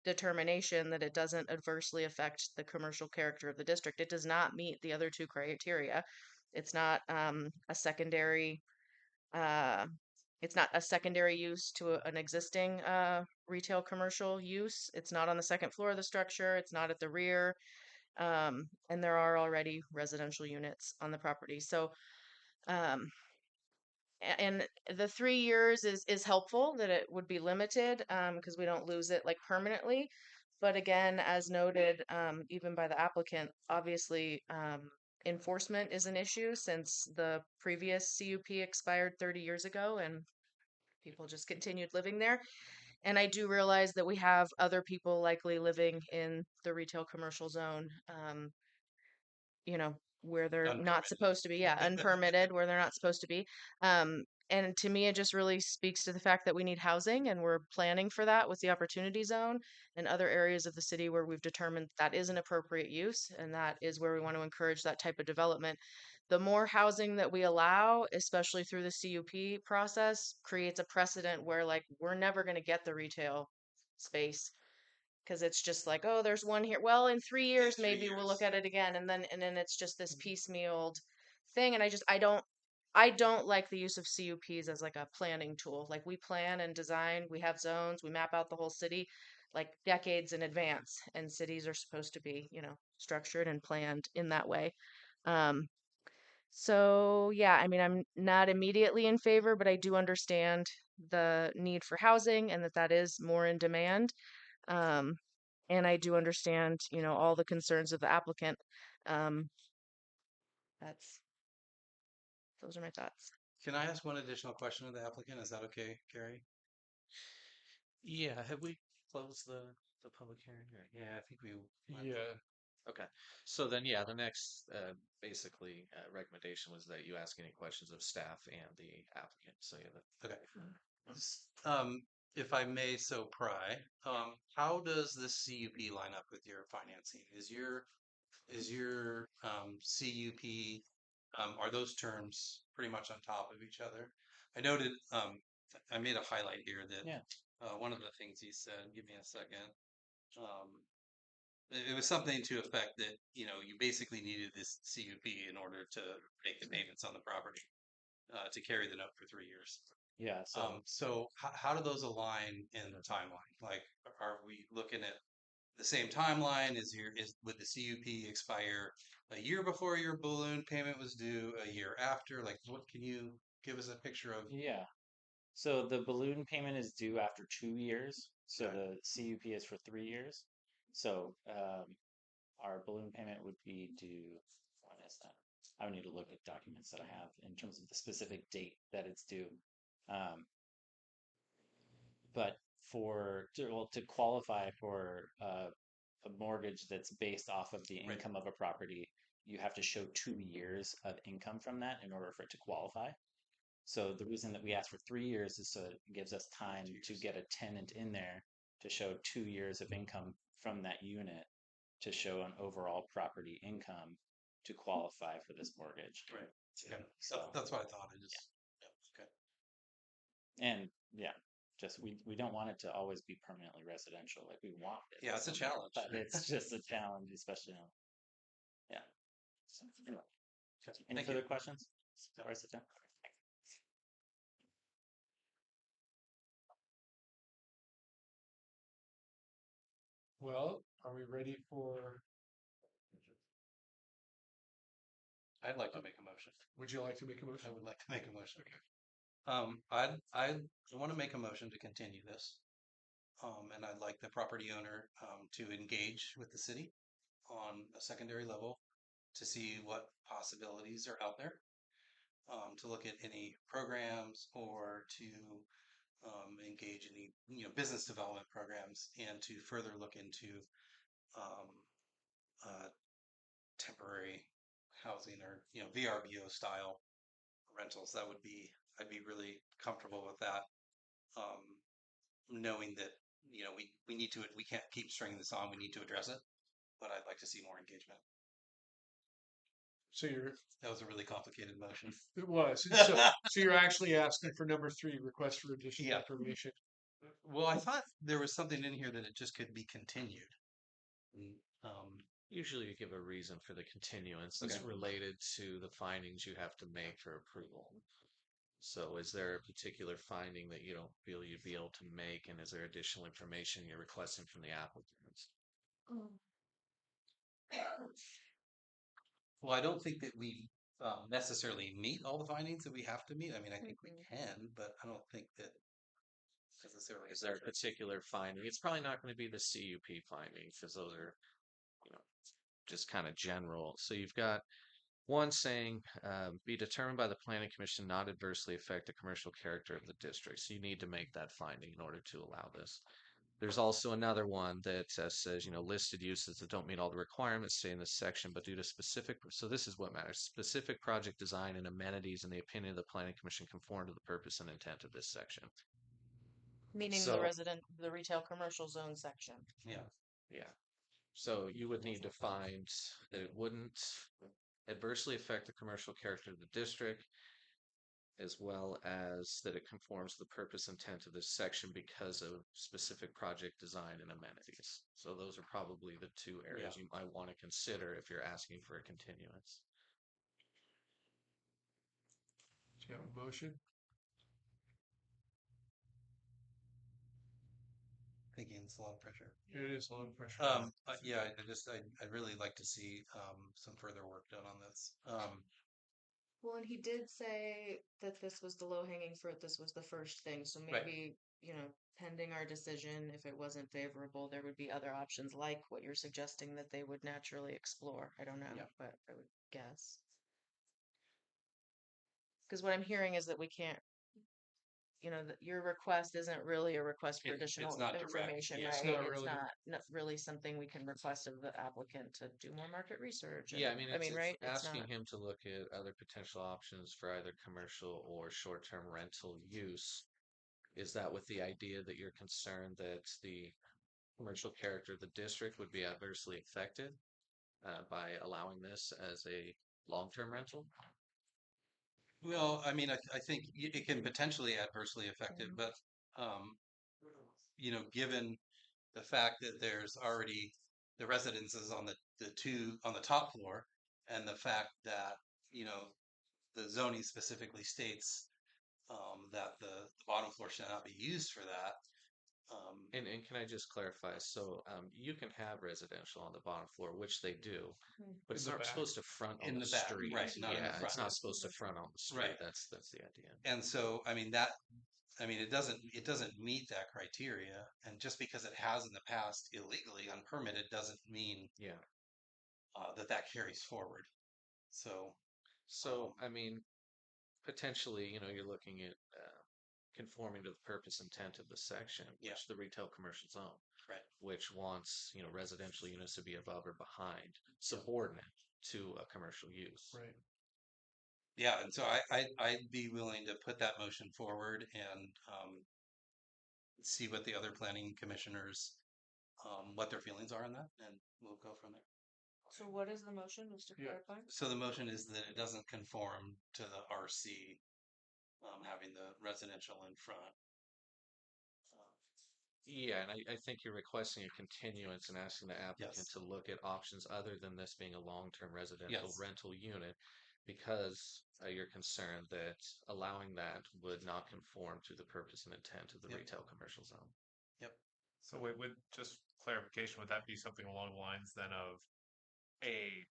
determination that it doesn't adversely affect the commercial character of the district. It does not meet the other 2 criteria. It's not a secondary. It's not a secondary use to an existing retail commercial use. It's not on the second floor of the structure. It's not at the rear. And there are already residential units on the property. So, um, and the 3 years is helpful that it would be limited because we don't lose it like permanently. But again, as noted, even by the applicant, obviously enforcement is an issue since the previous CUP expired 30 years ago and people just continued living there. And I do realize that we have other people likely living in the retail commercial zone, you know, where they're not Unpermitted. supposed to be. Yeah, unpermitted, where they're not supposed to be. And to me, it just really speaks to the fact that we need housing and we're planning for that with the opportunity zone and other areas of the city where we've determined that is an appropriate use and that is where we want to encourage that type of development. The more housing that we allow, especially through the CUP process, creates a precedent where like we're never going to get the retail space because it's just like, oh, there's one here. Well, in 3 years, 3 maybe we'll look years. at it again, and then it's just this piecemealed thing. And I don't like the use of CUPs as like a planning tool. Like we plan and design, we have zones, we map out the whole city like decades in advance, and cities are supposed to be, you know, structured and planned in that way. Um, so yeah, I mean, I'm not immediately in favor, but I do understand the need for housing and that is more in demand. Um, and I do understand, you know, all the concerns of the applicant. Um, that's those are my thoughts. Can I ask one additional question of the applicant? Is that okay, Carrie? Yeah, have we closed the public hearing? Yeah, I think we went Yeah. Okay. So then, yeah, the next basically recommendation was that you ask any questions of staff and the applicant. So yeah, Okay. If I may so pry, how does this CUP line up with your financing? Is your CUP are those terms pretty much on top of each other? I noted I made a highlight here that Yeah. one of the things he said. Give me a second. Um, it was something to effect that you basically needed this CUP in order to make the payments on the property to carry the note for 3 years. Yeah. So So how do those align in the timeline? Like, are we looking at the same timeline? Would the CUP expire a year before your balloon payment was due, a year after? Like, what can you give us a picture of? yeah. So the balloon payment is due after 2 years. So Okay. the CUP is for 3 years. So our balloon payment would be due. When is that? I would need to look at documents that I have in terms of the specific date that it's due. Um, but to qualify for a mortgage that's based off of the Right. income of a property, you have to show 2 years of income from that in order for it to qualify. So the reason that we ask for 3 years is so it gives us time to get a tenant in there to show 2 years of income from that unit to show an overall property income to qualify for this mortgage. Right. Okay. So That's what I thought. I just, yeah. Okay. and yeah, just we don't want it to always be permanently residential. Like we want it. Yeah, it's a somewhere, challenge. but it's just a challenge, especially on yeah. So, anyway. Okay. Any Thank further you. questions? Before I sit down? Well, are we ready for? I'd like to make a motion. Would you like to make a motion? I would like to make a motion. I want to make a motion to continue this. And I'd like the property owner to engage with the city on a secondary level to see what possibilities are out there. To look at any programs or to engage in any business development programs and to further look into um, temporary housing or VRBO style rentals. I'd be really comfortable with that. Knowing that we can't keep stringing this on. We need to address it, but I'd like to see more engagement. So That was a really complicated motion. it was. So you're actually asking for number 3, request for additional Yeah. information. Well, I thought there was something in here that it just could be continued. Usually you give a reason for the continuance that's Okay. related to the findings you have to make for approval. So is there a particular finding that you don't feel you'd be able to make, and is there additional information you're requesting from the applicants? Well, I don't think that we necessarily meet all the findings that we have to meet. I mean, I think we can, but I don't think that necessarily. Is there a particular finding? It's probably not going to be the CUP findings because those are, just kind of general. So you've got one saying, be determined by the planning commission not adversely affect the commercial character of the district. So you need to make that finding in order to allow this. There's also another one that says, listed uses that don't meet all the requirements stay in this section, but due to so this is what matters, specific project design and amenities in the opinion of the planning commission conform to the purpose and intent of this section. Meaning So- the retail commercial zone section. Yeah. Yeah. So you would need to find that it wouldn't adversely affect the commercial character of the district, as well as that it conforms to the purpose intent of this section because of specific project design and amenities. So those are probably the two areas you might want to consider if you're asking for a continuance. Do you have a motion? Again, it's a lot of pressure. It is a lot of pressure. Yeah, I'd really like to see some further work done on this. Well, and he did say that this was the low hanging fruit. This was the first thing. So Right. maybe, pending our decision, if it wasn't favorable, there would be other options like what you're suggesting that they would naturally explore. I don't know, Yeah. but I would guess. Because what I'm hearing is that we can't, that your request isn't really a request for It's additional not direct. information, Yeah, right? it's not Not really something we can request of the applicant to do more market research. Yeah, I and- mean, I mean, it's right? It's asking not. him to look at other potential options for either commercial or short-term rental use. Is that with the idea that you're concerned that the commercial character of the district would be adversely affected by allowing this as a long-term rental? Well, I mean, I think it can potentially adversely affect it, but given the fact that there's already the residences on the top floor, and the fact that the zoning specifically states that the bottom floor should not be used for that. And can I just clarify? So you can have residential on the bottom floor, which they do, but it's In the not back. supposed to front on In the the back, street. right, not in the Yeah, it's front. not supposed to front on the street. Right. That's the idea. And so, I mean, that I mean, it doesn't meet that criteria, and just because it has in the past illegally unpermitted doesn't mean Yeah. that carries forward. So, So, I mean, potentially, you're looking at conforming to the purpose intent of the section, Yeah. which the retail commercial zone, right. which wants, residential units to be above or behind, subordinate to a commercial use. Right. Yeah, and so I'd be willing to put that motion forward and see what the other planning commissioners what their feelings are on that, and we'll go from there. So what is the motion, just to Yeah. clarify? So the motion is that it doesn't conform to the RC having the residential in front. Yeah, and I think you're requesting a continuance and asking the applicant Yes. to look at options other than this being a long-term residential Yes. rental unit because you're concerned that allowing that would not conform to the purpose and intent of the Yep. retail commercial zone. Yep. So with just clarification, would that be something along the lines then of a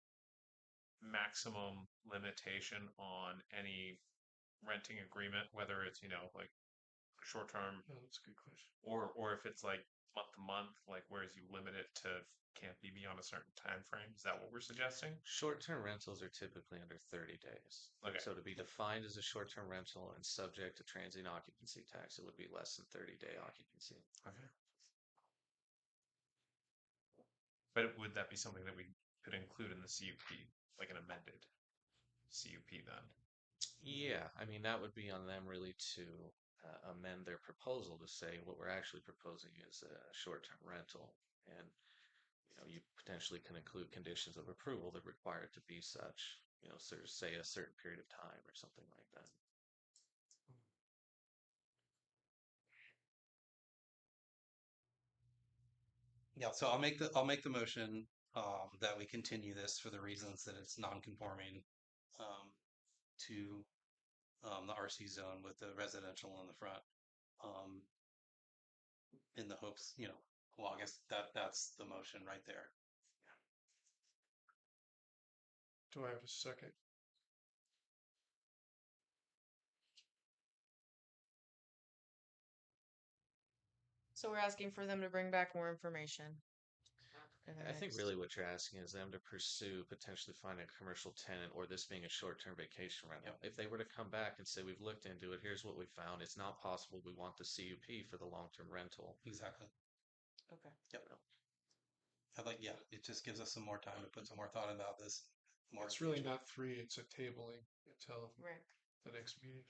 maximum limitation on any renting agreement, whether it's, like short term Oh, that's a good question. or if it's like month to month, like whereas you limit it to can't be beyond a certain time frame? Is that what we're suggesting? Short-term rentals are typically under 30 days. Okay. So to be defined as a short-term rental and subject to transient occupancy tax, it would be less than 30-day occupancy. Okay. But would that be something that we could include in the CUP, like an amended CUP then? Yeah, I mean, that would be on them really to amend their proposal to say what we're actually proposing is a short-term rental. And, you potentially can include conditions of approval that require it to be such, say a certain period of time or something like that. Yeah, so I'll make the motion that we continue this for the reasons that it's non-conforming to the RC zone with the residential in the front. In the hopes, well, I guess that's the motion right there. Do I have a second? So we're asking for them to bring back more information. in the I think next- really what you're asking is them to pursue potentially finding a commercial tenant or this being a short-term vacation rental. If they were to come back and say, we've looked into it, here's what we found, it's not possible, we want the CUP for the long-term rental. Exactly. Okay. Yep. Yeah, it just gives us some more time to put some more thought about this. More It's really not 3, it's a tabling until Right. the next meeting.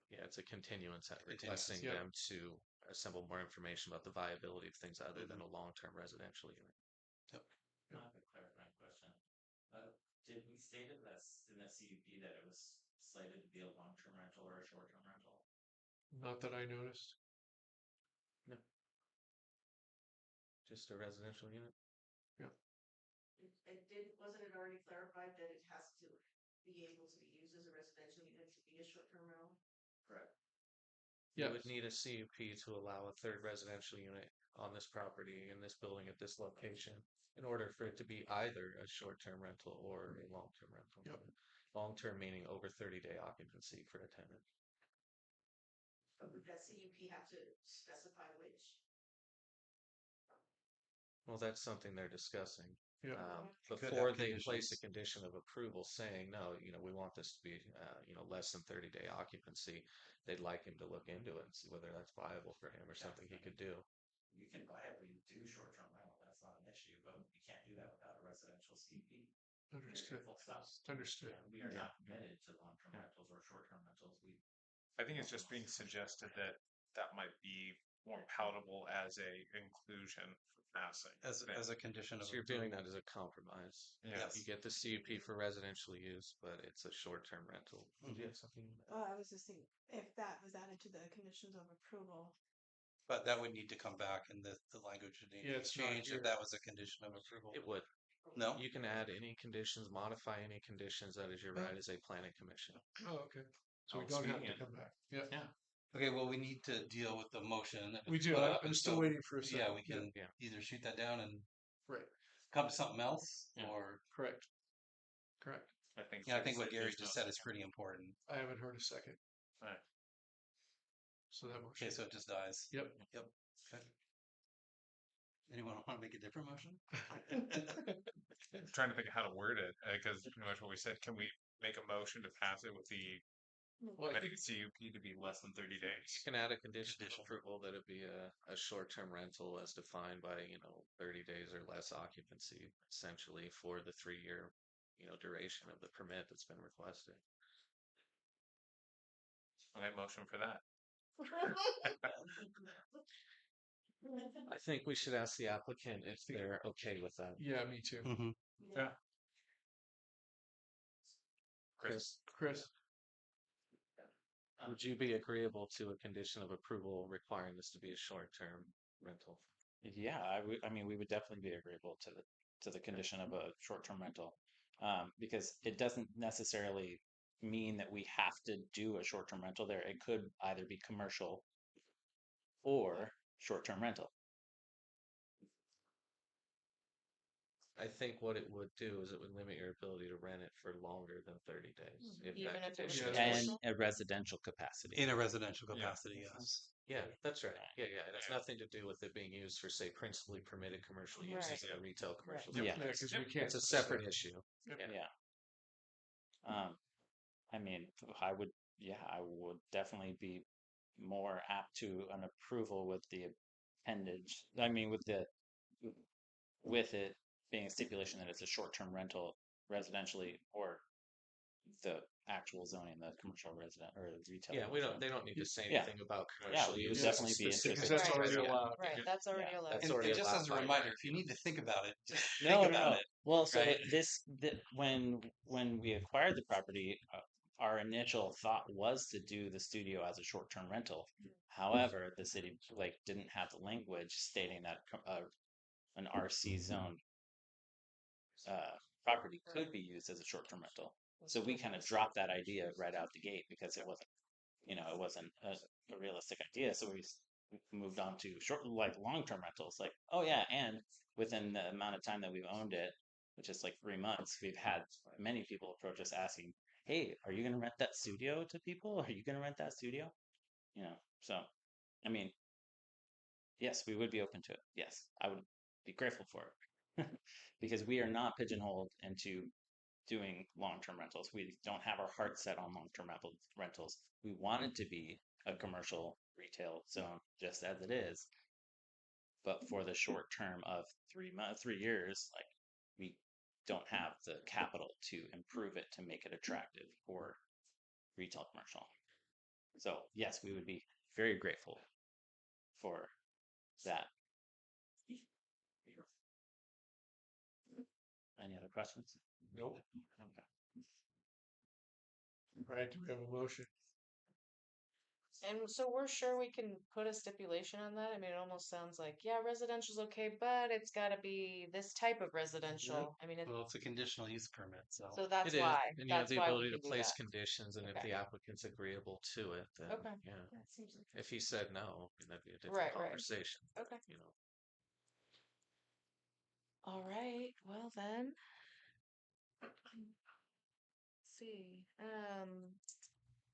Yeah, it's a continuance Continuance, requesting yeah. them to assemble more information about the viability of things other than a long-term residential unit. I have a clarifying question. Did we state in this in the CUP that it was slated to be a long-term rental or a short-term rental? Not that I noticed. Just a residential unit? Wasn't it already clarified that it has to be able to be used as a residential unit to be a short-term rental? Correct. You Yes. would need a CUP to allow a third residential unit on this property in this building at this location in order for it to be either a short-term rental or a long-term rental. Yep. Long-term meaning over 30-day occupancy for a tenant. But would that CUP have to specify which? Well, that's something they're discussing. Yeah. Could Before have they place a conditions. condition of approval saying, no, we want this to be, less than 30-day occupancy, they'd like him to look into it and see whether that's viable for him or something he could do. You can viably do short-term rental. That's not an issue, but you can't do that without a residential CUP. Understood. Full stop. Understood. Yeah, we are not committed to long-term rentals or shorter-term rentals. I think it's just being suggested that that might be more palatable as a inclusion for passing. As a condition of So you're viewing approval. that as a compromise. Yes. You get the CUP for residential use, but it's a short-term rental. Do you have something? I was just thinking if that was added to the conditions of approval. But that would need to come back and the language would need Yeah, to it's be not changed here. if that was a condition of approval. It would. No? You can add any conditions, modify any conditions. That is your Oh. right as a planning commission. Oh, okay. So we Oh, don't so you have to can- come back. Yeah. Yeah. Okay, well, we need to deal with the motion. that was We do. put up, I'm and still so, waiting for a second. Yeah, we can Yeah. either shoot that down and Right. come to something else, Yeah. or Correct. Correct. I think. I think what there's Gary no just said is second. pretty important. I haven't heard a second. All right. So that Okay, motion. so it just dies. Yep. Yep. Okay. Anyone want to make a different motion? I'm trying to think of how to word it because pretty much what we said. Can we make a motion to pass it with the Well, I think amended CUP to be less than 30 days? You can add a condition of approval that it be a short-term rental as defined by, 30 days or less occupancy, essentially for the 3-year, duration of the permit that's been requested. Okay, motion for that. I think we should ask the applicant if they're okay with that. yeah, me too. Mm-hmm. Yeah. Chris. Chris, Would you be agreeable to a condition of approval requiring this to be a short-term rental? Yeah, I mean, we would definitely be agreeable to the condition of a short-term rental, because it doesn't necessarily mean that we have to do a short-term rental there. It could either be commercial or short-term rental. I think what it would do is it would limit your ability to rent it for longer than 30 days. Even that if it was condition Yeah, is- And a residential capacity. In a residential Yeah. capacity, yes. Yeah, that's right. Yeah, it has nothing to do with it being used for, say, principally permitted commercial uses Right. in a retail commercial. Right. Yeah. yeah, because we can't. It's a separate issue. Yeah. I mean, I would definitely be more apt to an approval with the appendage. I mean, with it being a stipulation that it's a short-term rental residentially or the actual zoning, the commercial resident or the retail. Yeah, commercial. they don't need to say Yeah. anything about Yeah, commercial we would use. definitely be specific Because interested. that's to already residential. allowed. Right, that's already allowed. That's And already just allowed as a by reminder, right. if you need to think about it, just No, think no, about no. it. Well, so right? when we acquired the property, our initial thought was to do the studio as a short-term rental. However, the city didn't have the language stating that an RC zone property could be used as a short-term rental. So we kind of dropped that idea right out the gate because it wasn't a realistic idea. So we moved on to long-term rentals. Like, oh yeah, and within the amount of time that we've owned it, which is like 3 months, we've had many people approach us asking, "Hey, are you going to rent that studio to people? Are you going to rent that studio?" So I mean, yes, we would be open to it. Yes, I would be grateful for it because we are not pigeonholed into doing long-term rentals. We don't have our heart set on long-term rentals. We want it to be a commercial retail zone just as it is, but for the short term of 3 years, we don't have the capital to improve it to make it attractive for retail commercial. So yes, we would be very grateful for that. Any other questions? Nope. Okay. All right, do we have a motion? And so we're sure we can put a stipulation on that. I mean, it almost sounds like, yeah, residential's okay, but it's got to be this type of residential. I mean, Well, it's a conditional use permit, so. so that's It is, why. and you have That's the why we ability to can do place that. conditions, and if Okay. the applicant's agreeable to it, then Okay. yeah. That seems like If he said no, then that'd be a different Right, right. conversation. okay. You know. All right. Well then, let's see.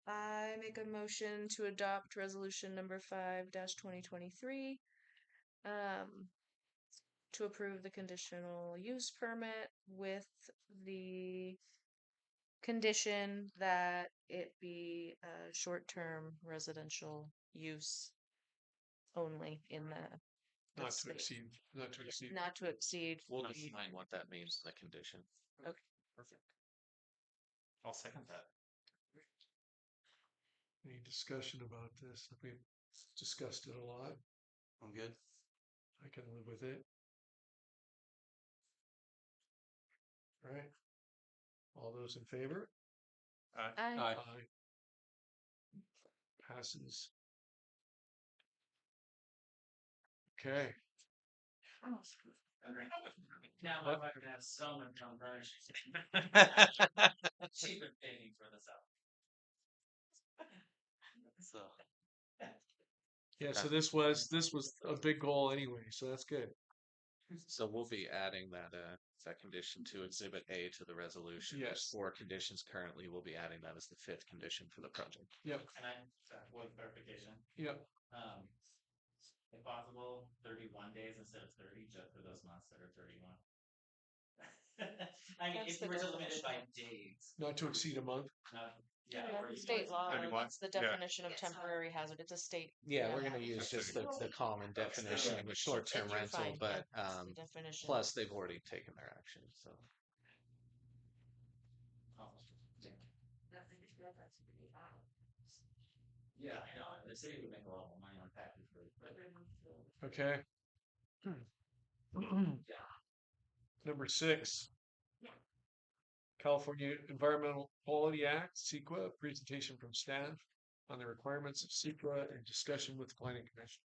I make a motion to adopt resolution number 5-2023. To approve the conditional use permit with the condition that it be a short-term residential use only in the Not to state. exceed, not to exceed. Not to exceed. We'll the- define what that means in the condition. Perfect. I'll second that. Any discussion about this? We've discussed it a lot. I'm good. I can live with it. All right. All those in favor? Aye. Aye. Aye. Passes. Okay. Now my wife would have so much on her. She's been paying for this out. So, Yeah, so this was a big goal anyway, so that's good. So we'll be adding that condition to Exhibit A to the resolution. There's Yes. 4 conditions currently. We'll be adding that as the 5th condition for the project. Yep. Can I, one clarification? Yep. If possible, 31 days instead of 30, just for those months that are 31. I mean, That's if you the were to limit it by definition. days, Not to exceed a month. yeah, Yeah, or you state law. 31. That's the Yeah. definition of temporary hazard. It's a state. Yeah, Yeah. we're going to use just the common definition of a short-term You're rental, fine, but yeah, that's the definition. plus they've already taken their action. So Yeah, I know. The city would make a lot more money on taxes for Okay. Number 6. California Environmental Quality Act, CEQA, presentation from staff on the requirements of CEQA and discussion with the planning commission.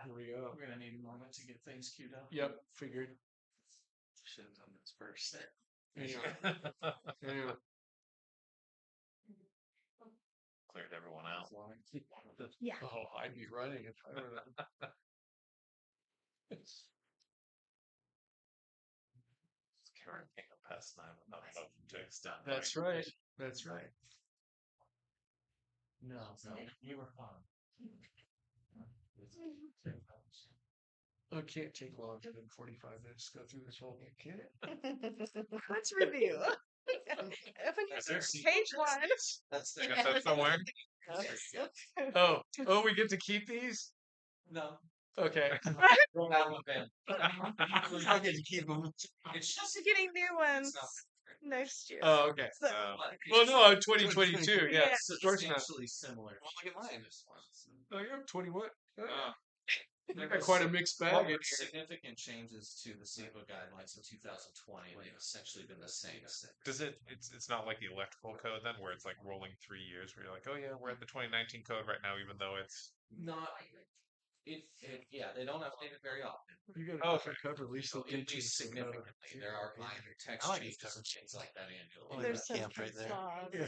Here we go. we're going to need a moment to get things queued up. Yep, figured. Should have done this first. Yeah. Cleared everyone out. Yeah. Oh, I'd be running if I were them. Karen can't go past 9 without a motion to extend. That's right. That's right. No, you were fine. Oh, it can't take longer than 45 minutes to go through this whole thing, can it? Let's review. Is there Page 1. That's I guess that's somewhere. Oh, we get to keep these? No. Okay. I'll get to keep them. It's just You're getting new ones next year. Oh, okay. So, Well, no, I'm 2022. Yeah, Yeah. of course not. substantially similar. Look at mine. Oh, you're 21. Uh, You got quite a mixed bag in here. Significant changes to the CEQA guidelines in 2020, and they've essentially been the same since. Does it's not like the electrical code then, where it's like rolling 3 years, where you're like, oh yeah, we're at the 2019 code right now, even though it's Not yeah, they don't update it very often. You got Oh, to cover at least the Increased significantly. There are minor text I like changes these and things like that annually. Oh, there's some camp right case there. law. Yeah.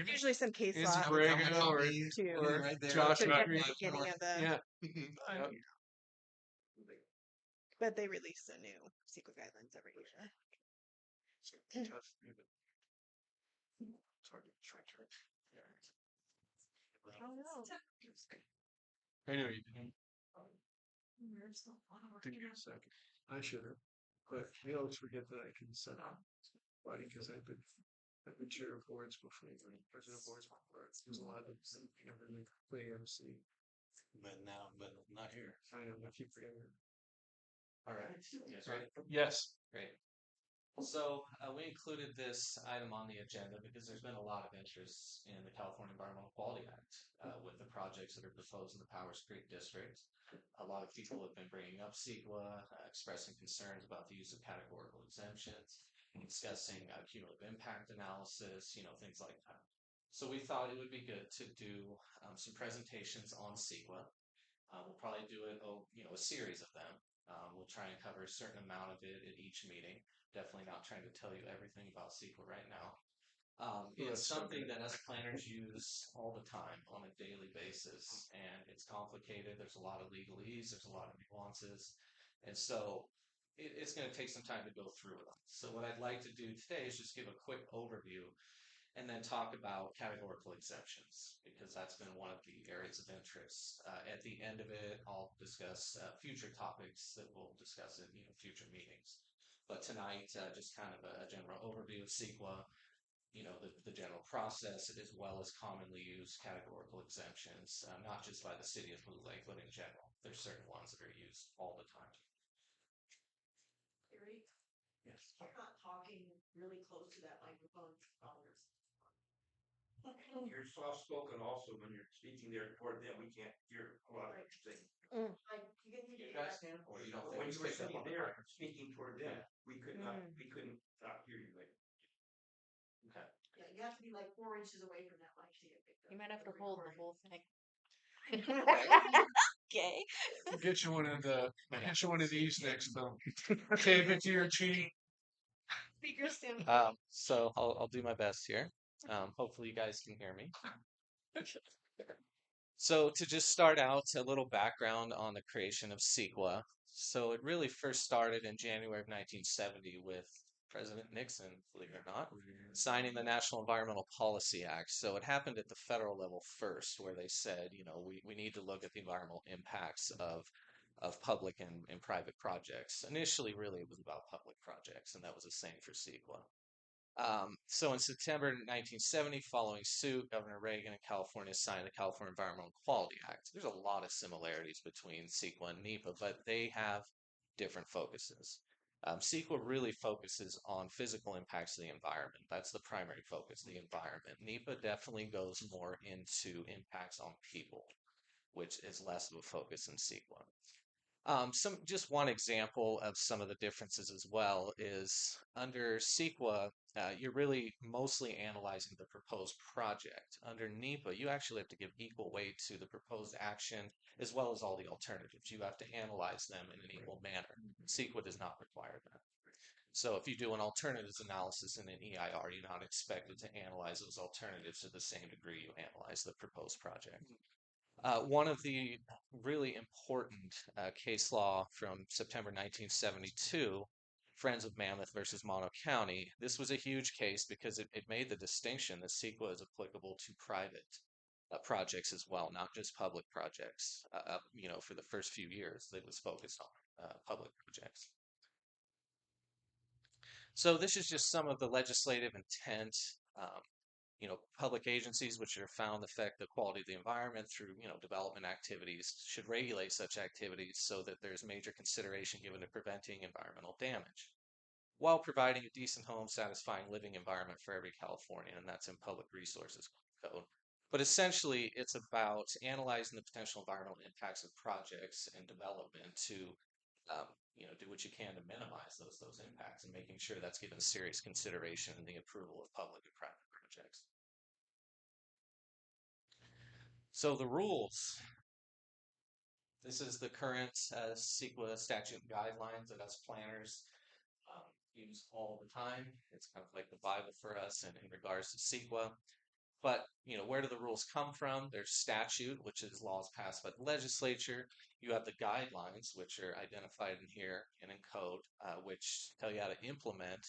Usually some case Is law. Grego or too. or Right there. Josh To get Green? the beginning of the, Yeah. but they release the new CEQA guidelines every year. Oh no. I know you didn't. Give me a second. I should have. But I always forget that I can set up. Funny because I've been chair of boards before, president of boards before. There's a lot of them never play MC. But not here. I know, I keep forgetting. All right. You guys ready? Yes. Great. So we included this item on the agenda because there's been a lot of interest in the California Environmental Quality Act with the projects that are proposed in the Powers Creek district. A lot of people have been bringing up CEQA, expressing concerns about the use of categorical exemptions, discussing cumulative impact analysis, things like that. So we thought it would be good to do some presentations on CEQA. We'll probably do it, a series of them. We'll try and cover a certain amount of it at each meeting. Definitely not trying to tell you everything about CEQA right now. It's something that us planners use all the time on a daily basis, and it's complicated. There's a lot of legalese, there's a lot of nuances, and so it's going to take some time to go through it. So what I'd like to do today is just give a quick overview and then talk about categorical exemptions, because that's been one of the areas of interest. At the end of it, I'll discuss future topics that we'll discuss in future meetings. But tonight, just kind of a general overview of CEQA, the general process, as well as commonly used categorical exemptions, not just by the city of Blue Lake, but in general. There's certain ones that are used all the time. Gary, Yes. you're not talking really close to that microphone. You're soft spoken also when you're speaking there toward them. We can't hear a lot of what you're saying. You get me You guys can, or you don't think When it's you were picked up sitting on the there microphone? speaking toward them, we couldn't Stop here, you like. Okay. Yeah, you have to be like 4 inches away from that mic to get picked up. You might have to for hold the recording. whole thing. Okay. We'll get you one of these next time. Tape it to your cheek. Speaker stand. So I'll do my best here. Hopefully you guys can hear me. So to just start out, a little background on the creation of CEQA. So it really first started in January of 1970 with President Nixon, believe it or not, signing the National Environmental Policy Act. So it happened at the federal level first, where they said, we need to look at the environmental impacts of public and private projects. Initially, really, it was about public projects, and that was the same for CEQA. So in September 1970, following suit, Governor Reagan in California signed the California Environmental Quality Act. There's a lot of similarities between CEQA and NEPA, but they have different focuses. CEQA really focuses on physical impacts of the environment. That's the primary focus, the environment. NEPA definitely goes more into impacts on people, which is less of a focus in CEQA. Just one example of some of the differences as well is under CEQA, you're really mostly analyzing the proposed project. Under NEPA, you actually have to give equal weight to the proposed action as well as all the alternatives. You have to analyze them in an equal manner. CEQA does not require that. So if you do an alternatives analysis in an EIR, you're not expected to analyze those alternatives to the same degree you analyze the proposed project. One of the really important case law from September 1972, Friends of Mammoth versus Mono County. This was a huge case because it made the distinction that CEQA is applicable to private projects as well, not just public projects. For the first few years, it was focused on public projects. So this is just some of the legislative intent. Public agencies which are found affect the quality of the environment through, development activities should regulate such activities so that there's major consideration given to preventing environmental damage while providing a decent home, satisfying living environment for every Californian, and that's in Public Resources Code. But essentially, it's about analyzing the potential environmental impacts of projects and development to do what you can to minimize those impacts and making sure that's given serious consideration in the approval of public and private projects. So the rules. This is the current CEQA statute guidelines that us planners use all the time. It's kind of like the Bible for us in regards to CEQA. But, where do the rules come from? There's statute, which is laws passed by the legislature. You have the guidelines, which are identified in here and in code, which tell you how to implement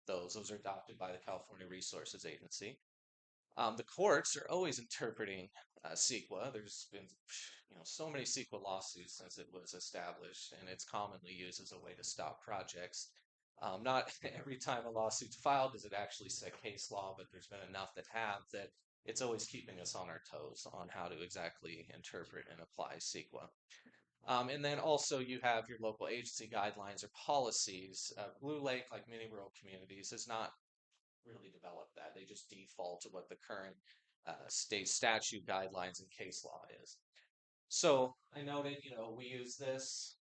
those. Those are adopted by the California Resources Agency. The courts are always interpreting CEQA. There's been, so many CEQA lawsuits since it was established, and it's commonly used as a way to stop projects. Not every time a lawsuit's filed does it actually set case law, but there's been enough that have that it's always keeping us on our toes on how to exactly interpret and apply CEQA. And then also you have your local agency guidelines or policies. Blue Lake, like many rural communities, has not really developed that. They just default to what the current state statute guidelines and case law is. So I noted, we use this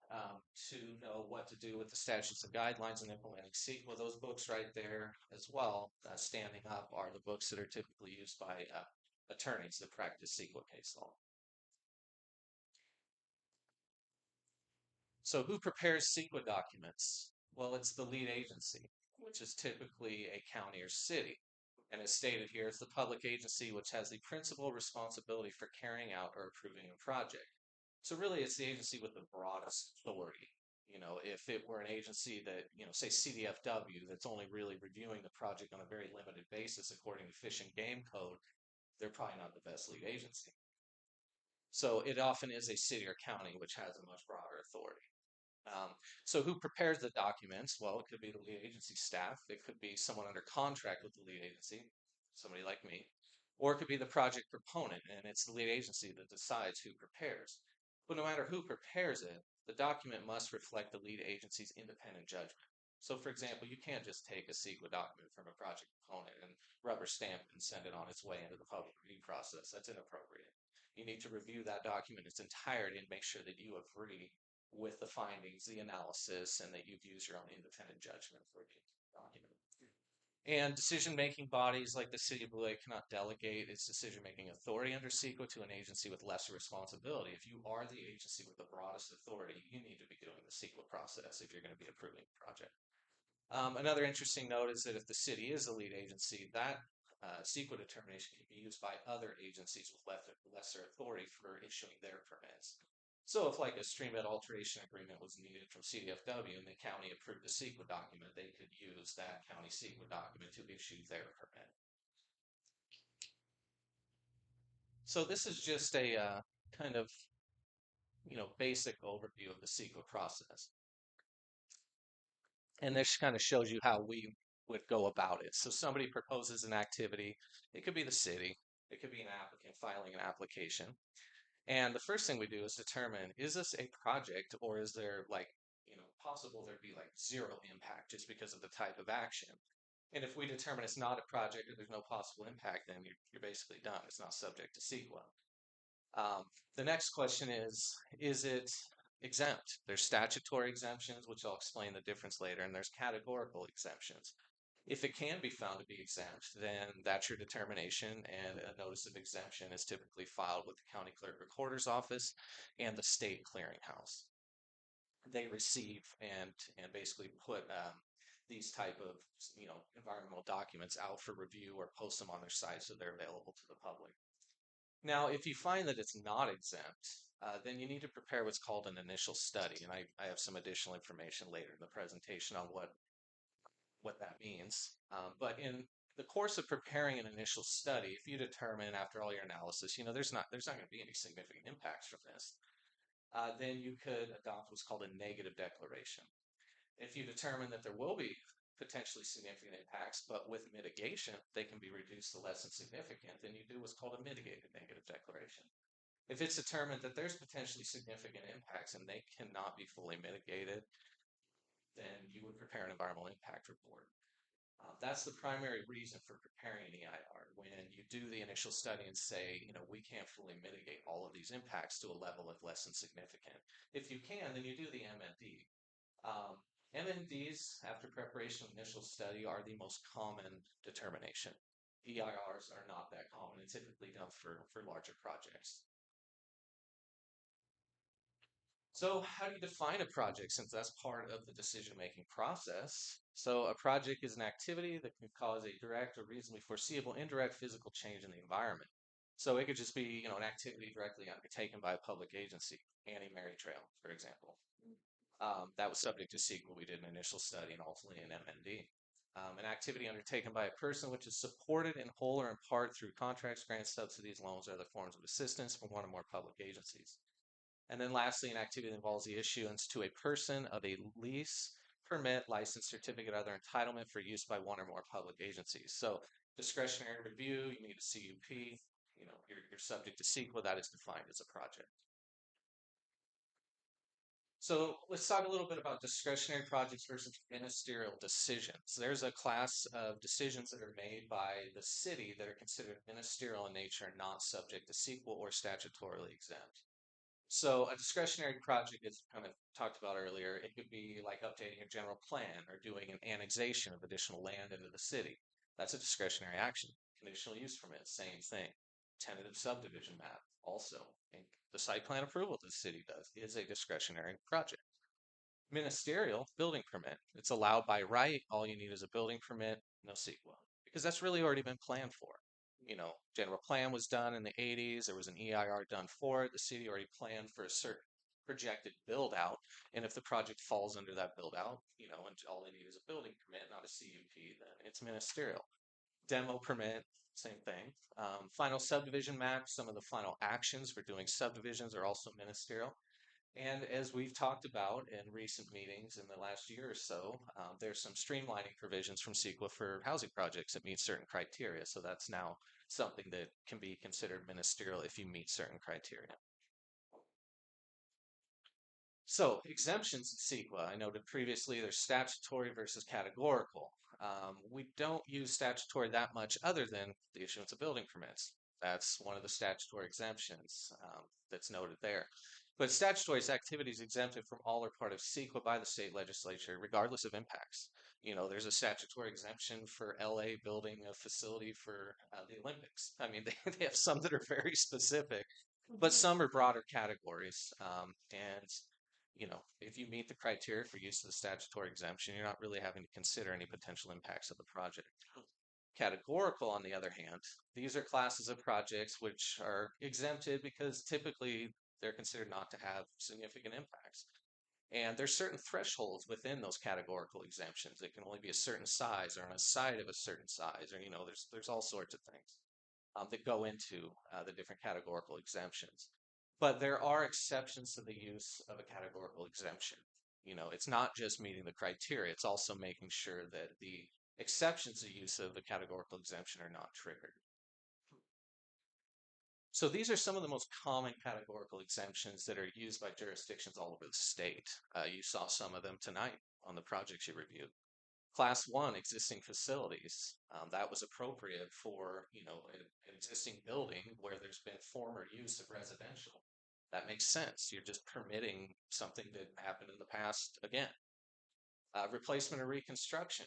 to know what to do with the statutes and guidelines and implementing CEQA. Those books right there as well, standing up, are the books that are typically used by attorneys that practice CEQA case law. So who prepares CEQA documents? Well, it's the lead agency, which is typically a county or city. And as stated here, it's the public agency which has the principal responsibility for carrying out or approving a project. So really, it's the agency with the broadest authority. If it were an agency that, say CDFW, that's only really reviewing the project on a very limited basis according to Fish and Game Code, they're probably not the best lead agency. So it often is a city or county which has a much broader authority. So who prepares the documents? Well, it could be the lead agency staff. It could be someone under contract with the lead agency, somebody like me. Or it could be the project proponent, and it's the lead agency that decides who prepares. But no matter who prepares it, the document must reflect the lead agency's independent judgment. So, for example, you can't just take a CEQA document from a project proponent and rubber stamp it and send it on its way into the public review process. That's inappropriate. You need to review that document in its entirety and make sure that you agree with the findings, the analysis, and that you've used your own independent judgment for the document. And decision-making bodies like the City of Blue Lake cannot delegate its decision-making authority under CEQA to an agency with lesser responsibility. If you are the agency with the broadest authority, you need to be doing the CEQA process if you're going to be approving the project. Another interesting note is that if the city is the lead agency, that CEQA determination can be used by other agencies with lesser authority for issuing their permits. So if like a stream bed alteration agreement was needed from CDFW and the county approved the CEQA document, they could use that county CEQA document to issue their permit. So this is just a kind of, basic overview of the CEQA process. And this kind of shows you how we would go about it. So somebody proposes an activity. It could be the city. It could be an applicant filing an application. And the first thing we do is determine, is this a project or is there possible there'd be like zero impact just because of the type of action? And if we determine it's not a project or there's no possible impact, then you're basically done. It's not subject to CEQA. The next question is it exempt? There's statutory exemptions, which I'll explain the difference later, and there's categorical exemptions. If it can be found to be exempt, then that's your determination, and a notice of exemption is typically filed with the county clerk recorder's office and the state clearinghouse. They receive and basically put these type of environmental documents out for review or post them on their site so they're available to the public. Now, if you find that it's not exempt, then you need to prepare what's called an initial study, and I have some additional information later in the presentation on what that means. But in the course of preparing an initial study, if you determine after all your analysis, there's not going to be any significant impacts from this, then you could adopt what's called a negative declaration. If you determine that there will be potentially significant impacts, but with mitigation, they can be reduced to less than significant, then you do what's called a mitigated negative declaration. If it's determined that there's potentially significant impacts and they cannot be fully mitigated, then you would prepare an environmental impact report. That's the primary reason for preparing an EIR. When you do the initial study and say, we can't fully mitigate all of these impacts to a level of less than significant. If you can, then you do the MND. MNDs, after preparation of initial study, are the most common determination. EIRs are not that common and typically done for larger projects. So how do you define a project, since that's part of the decision-making process? So a project is an activity that can cause a direct or reasonably foreseeable indirect physical change in the environment. So it could just be, an activity directly undertaken by a public agency, Annie Mary Trail, for example. That was subject to CEQA. We did an initial study and ultimately an MND. An activity undertaken by a person which is supported in whole or in part through contracts, grants, subsidies, loans, or other forms of assistance from one or more public agencies. And then lastly, an activity that involves the issuance to a person of a lease, permit, license, certificate, or other entitlement for use by one or more public agencies. So discretionary review, you need a CUP, you're subject to CEQA, that is defined as a project. So let's talk a little bit about discretionary projects versus ministerial decisions. There's a class of decisions that are made by the city that are considered ministerial in nature and not subject to CEQA or statutorily exempt. So a discretionary project, as kind of talked about earlier, it could be like updating a general plan or doing an annexation of additional land into the city. That's a discretionary action. Conditional use permit, same thing. Tentative subdivision map, also. And the site plan approval that the city does is a discretionary project. Ministerial, building permit. It's allowed by right. All you need is a building permit, no CEQA, because that's really already been planned for. General plan was done in the 80s. There was an EIR done for it. The city already planned for a certain projected build out. And if the project falls under that build out, and all they need is a building permit, not a CUP, then it's ministerial. Demo permit, same thing. Final subdivision map, some of the final actions for doing subdivisions are also ministerial. And as we've talked about in recent meetings in the last year or so, there's some streamlining provisions from CEQA for housing projects that meet certain criteria. So that's now something that can be considered ministerial if you meet certain criteria. So exemptions in CEQA, I noted previously, there's statutory versus categorical. We don't use statutory that much other than the issuance of building permits. That's one of the statutory exemptions that's noted there. But statutory activities exempted from all or part of CEQA by the state legislature, regardless of impacts. There's a statutory exemption for LA building a facility for the Olympics. I mean, they have some that are very specific, but some are broader categories. And if you meet the criteria for use of the statutory exemption, you're not really having to consider any potential impacts of the project. Categorical, on the other hand, these are classes of projects which are exempted because typically they're considered not to have significant impacts. And there's certain thresholds within those categorical exemptions. It can only be a certain size or on a site of a certain size, or there's all sorts of things that go into the different categorical exemptions. But there are exceptions to the use of a categorical exemption. It's not just meeting the criteria; it's also making sure that the exceptions to use of the categorical exemption are not triggered. So these are some of the most common categorical exemptions that are used by jurisdictions all over the state. You saw some of them tonight on the projects you reviewed. Class 1, existing facilities. That was appropriate for, an existing building where there's been former use of residential. That makes sense. You're just permitting something that happened in the past again. Replacement or reconstruction.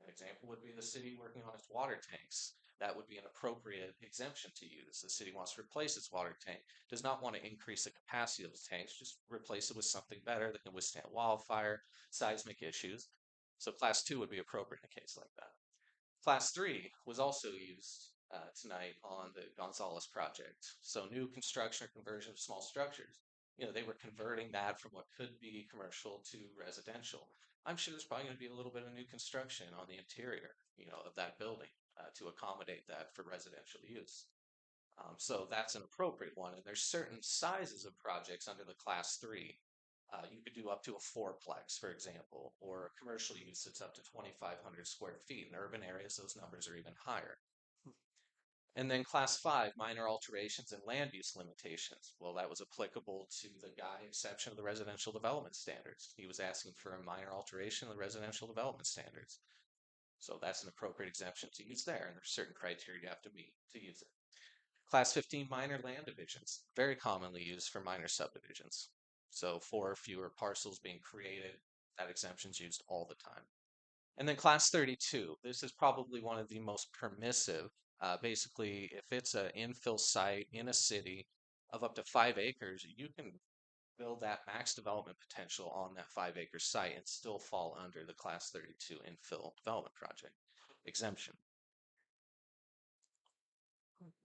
An example would be the city working on its water tanks. That would be an appropriate exemption to use. The city wants to replace its water tank, does not want to increase the capacity of the tanks, just replace it with something better that can withstand wildfire, seismic issues. So class 2 would be appropriate in a case like that. Class 3 was also used tonight on the Gonzalez project. So new construction or conversion of small structures. They were converting that from what could be commercial to residential. I'm sure there's probably going to be a little bit of new construction on the interior, of that building to accommodate that for residential use. So that's an appropriate one. And there's certain sizes of projects under the class 3. You could do up to a fourplex, for example, or commercial use that's up to 2,500 square feet. In urban areas, those numbers are even higher. And then class 5, minor alterations and land use limitations. Well, that was applicable to the guy exception of the residential development standards. He was asking for a minor alteration of the residential development standards. So that's an appropriate exemption to use there, and there's certain criteria you have to meet to use it. Class 15, minor land divisions, very commonly used for minor subdivisions. So 4 or fewer parcels being created, that exemption is used all the time. And then class 32, this is probably one of the most permissive. Basically, if it's an infill site in a city of up to 5 acres, you can build that max development potential on that 5-acre site and still fall under the class 32 infill development project exemption.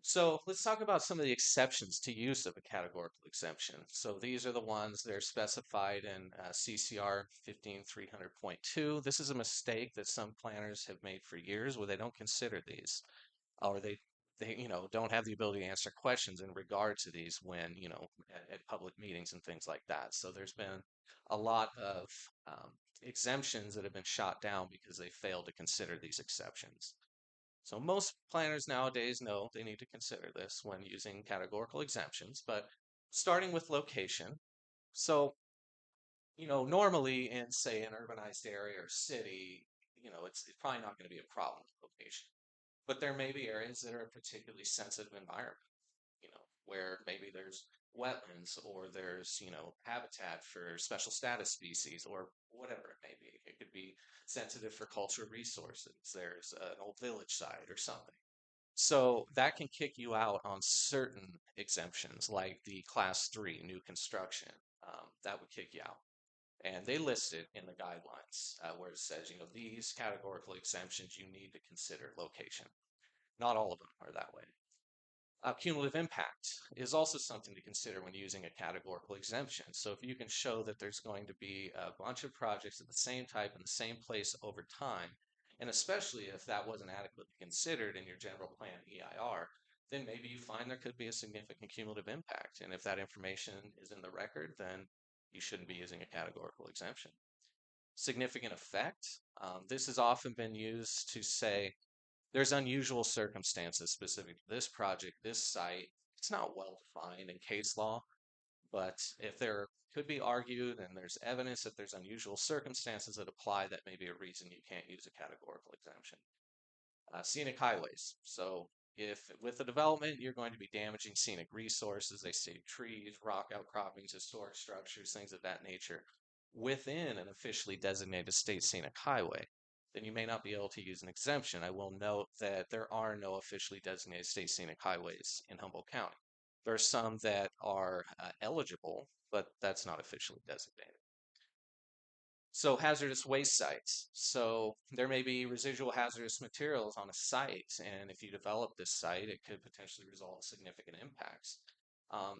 So let's talk about some of the exceptions to use of a categorical exemption. So these are the ones that are specified in CCR 15300.2. This is a mistake that some planners have made for years where they don't consider these, or they don't have the ability to answer questions in regard to these when, at public meetings and things like that. So there's been a lot of exemptions that have been shot down because they failed to consider these exceptions. So most planners nowadays know they need to consider this when using categorical exemptions, but starting with location. So, normally in, say, an urbanized area or city, it's probably not going to be a problem with location. But there may be areas that are a particularly sensitive environment, where maybe there's wetlands or there's, habitat for special status species or whatever it may be. It could be sensitive for cultural resources. There's an old village site or something. So that can kick you out on certain exemptions, like the class 3 new construction. That would kick you out. And they list it in the guidelines where it says, these categorical exemptions, you need to consider location. Not all of them are that way. Cumulative impact is also something to consider when using a categorical exemption. So if you can show that there's going to be a bunch of projects of the same type in the same place over time, and especially if that wasn't adequately considered in your general plan EIR, then maybe you find there could be a significant cumulative impact. And if that information is in the record, then you shouldn't be using a categorical exemption. Significant effect. This has often been used to say there's unusual circumstances specific to this project, this site. It's not well defined in case law, but if there could be argued and there's evidence that there's unusual circumstances that apply, that may be a reason you can't use a categorical exemption. Scenic highways. So if with the development, you're going to be damaging scenic resources, they say trees, rock outcroppings, historic structures, things of that nature, within an officially designated state scenic highway, then you may not be able to use an exemption. I will note that there are no officially designated state scenic highways in Humboldt County. There are some that are eligible, but that's not officially designated. So hazardous waste sites. So there may be residual hazardous materials on a site, and if you develop this site, it could potentially result in significant impacts.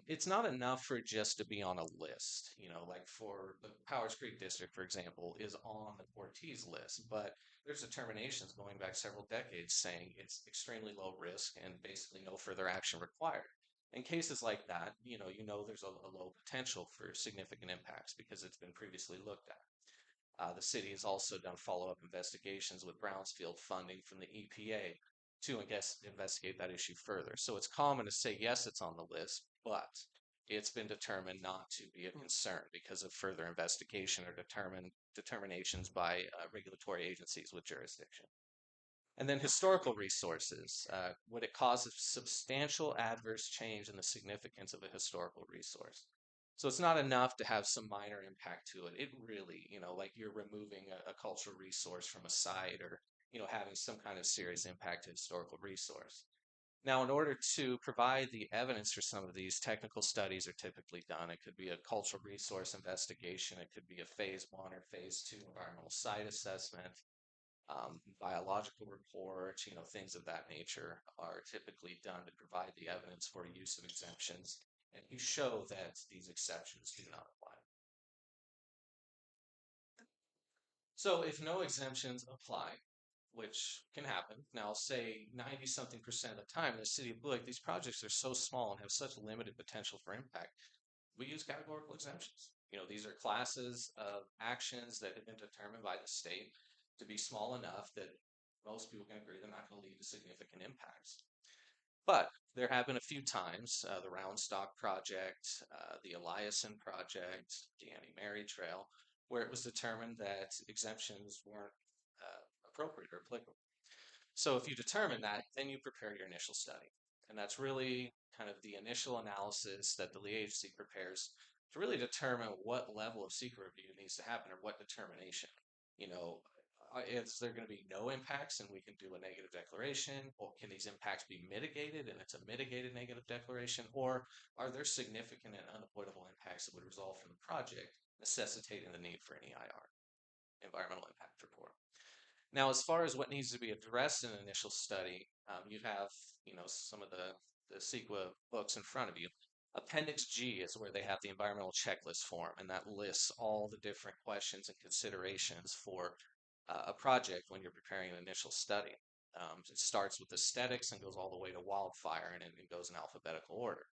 It's not enough for it just to be on a list. Like for the Powers Creek District, for example, is on the Ortiz list, but there's determinations going back several decades saying it's extremely low risk and basically no further action required. In cases like that, there's a low potential for significant impacts because it's been previously looked at. The city has also done follow-up investigations with Brownsfield funding from the EPA to investigate that issue further. So it's common to say, yes, it's on the list, but it's been determined not to be a concern because of further investigation or determinations by regulatory agencies with jurisdiction. And then historical resources. Would it cause a substantial adverse change in the significance of a historical resource? So it's not enough to have some minor impact to it. It really, like you're removing a cultural resource from a site or, having some kind of serious impact to historical resource. Now, in order to provide the evidence for some of these, technical studies are typically done. It could be a cultural resource investigation. It could be a phase 1 or phase 2 environmental site assessment. Biological reports, things of that nature are typically done to provide the evidence for use of exemptions, and you show that these exceptions do not apply. So if no exemptions apply, which can happen, now say 90-something% of the time in the city of Blue Lake, these projects are so small and have such limited potential for impact, we use categorical exemptions. These are classes of actions that have been determined by the state to be small enough that most people can agree they're not going to lead to significant impacts. But there have been a few times, the Roundstock project, the Eliason project, the Annie Mary Trail, where it was determined that exemptions weren't appropriate or applicable. So if you determine that, then you prepare your initial study. And that's really kind of the initial analysis that the lead agency prepares to really determine what level of secret review needs to happen or what determination. Is there going to be no impacts and we can do a negative declaration? Or can these impacts be mitigated and it's a mitigated negative declaration? Or are there significant and unavoidable impacts that would result from the project necessitating the need for an EIR, environmental impact report? Now, as far as what needs to be addressed in an initial study, you have, some of the CEQA books in front of you. Appendix G is where they have the environmental checklist form, and that lists all the different questions and considerations for a project when you're preparing an initial study. It starts with aesthetics and goes all the way to wildfire, and it goes in alphabetical order.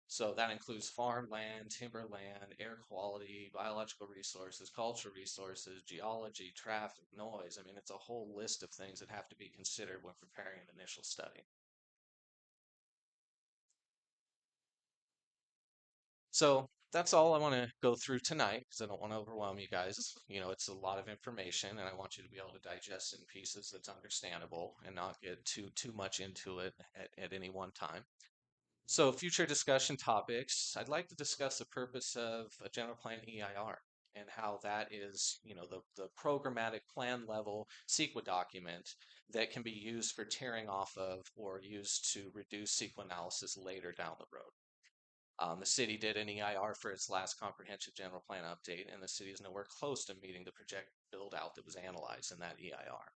So that includes farmland, timberland, air quality, biological resources, cultural resources, geology, traffic, noise. I mean, it's a whole list of things that have to be considered when preparing an initial study. So that's all I want to go through tonight because I don't want to overwhelm you guys. It's a lot of information and I want you to be able to digest it in pieces that's understandable and not get too much into it at any one time. So future discussion topics, I'd like to discuss the purpose of a general plan EIR and how that is, the programmatic plan level CEQA document that can be used for tearing off of or used to reduce CEQA analysis later down the road. The city did an EIR for its last comprehensive general plan update, and the city is nowhere close to meeting the project build out that was analyzed in that EIR.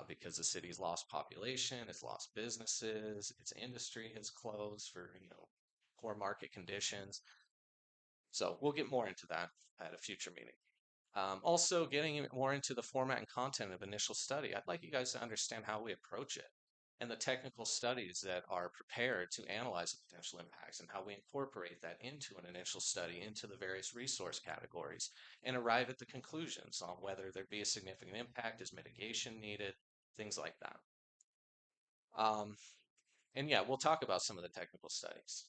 Because the city's lost population, it's lost businesses, its industry has closed for poor market conditions. So we'll get more into that at a future meeting. Also, getting more into the format and content of initial study. I'd like you guys to understand how we approach it and the technical studies that are prepared to analyze the potential impacts and how we incorporate that into an initial study into the various resource categories and arrive at the conclusions on whether there be a significant impact, is mitigation needed, things like that. And yeah, we'll talk about some of the technical studies.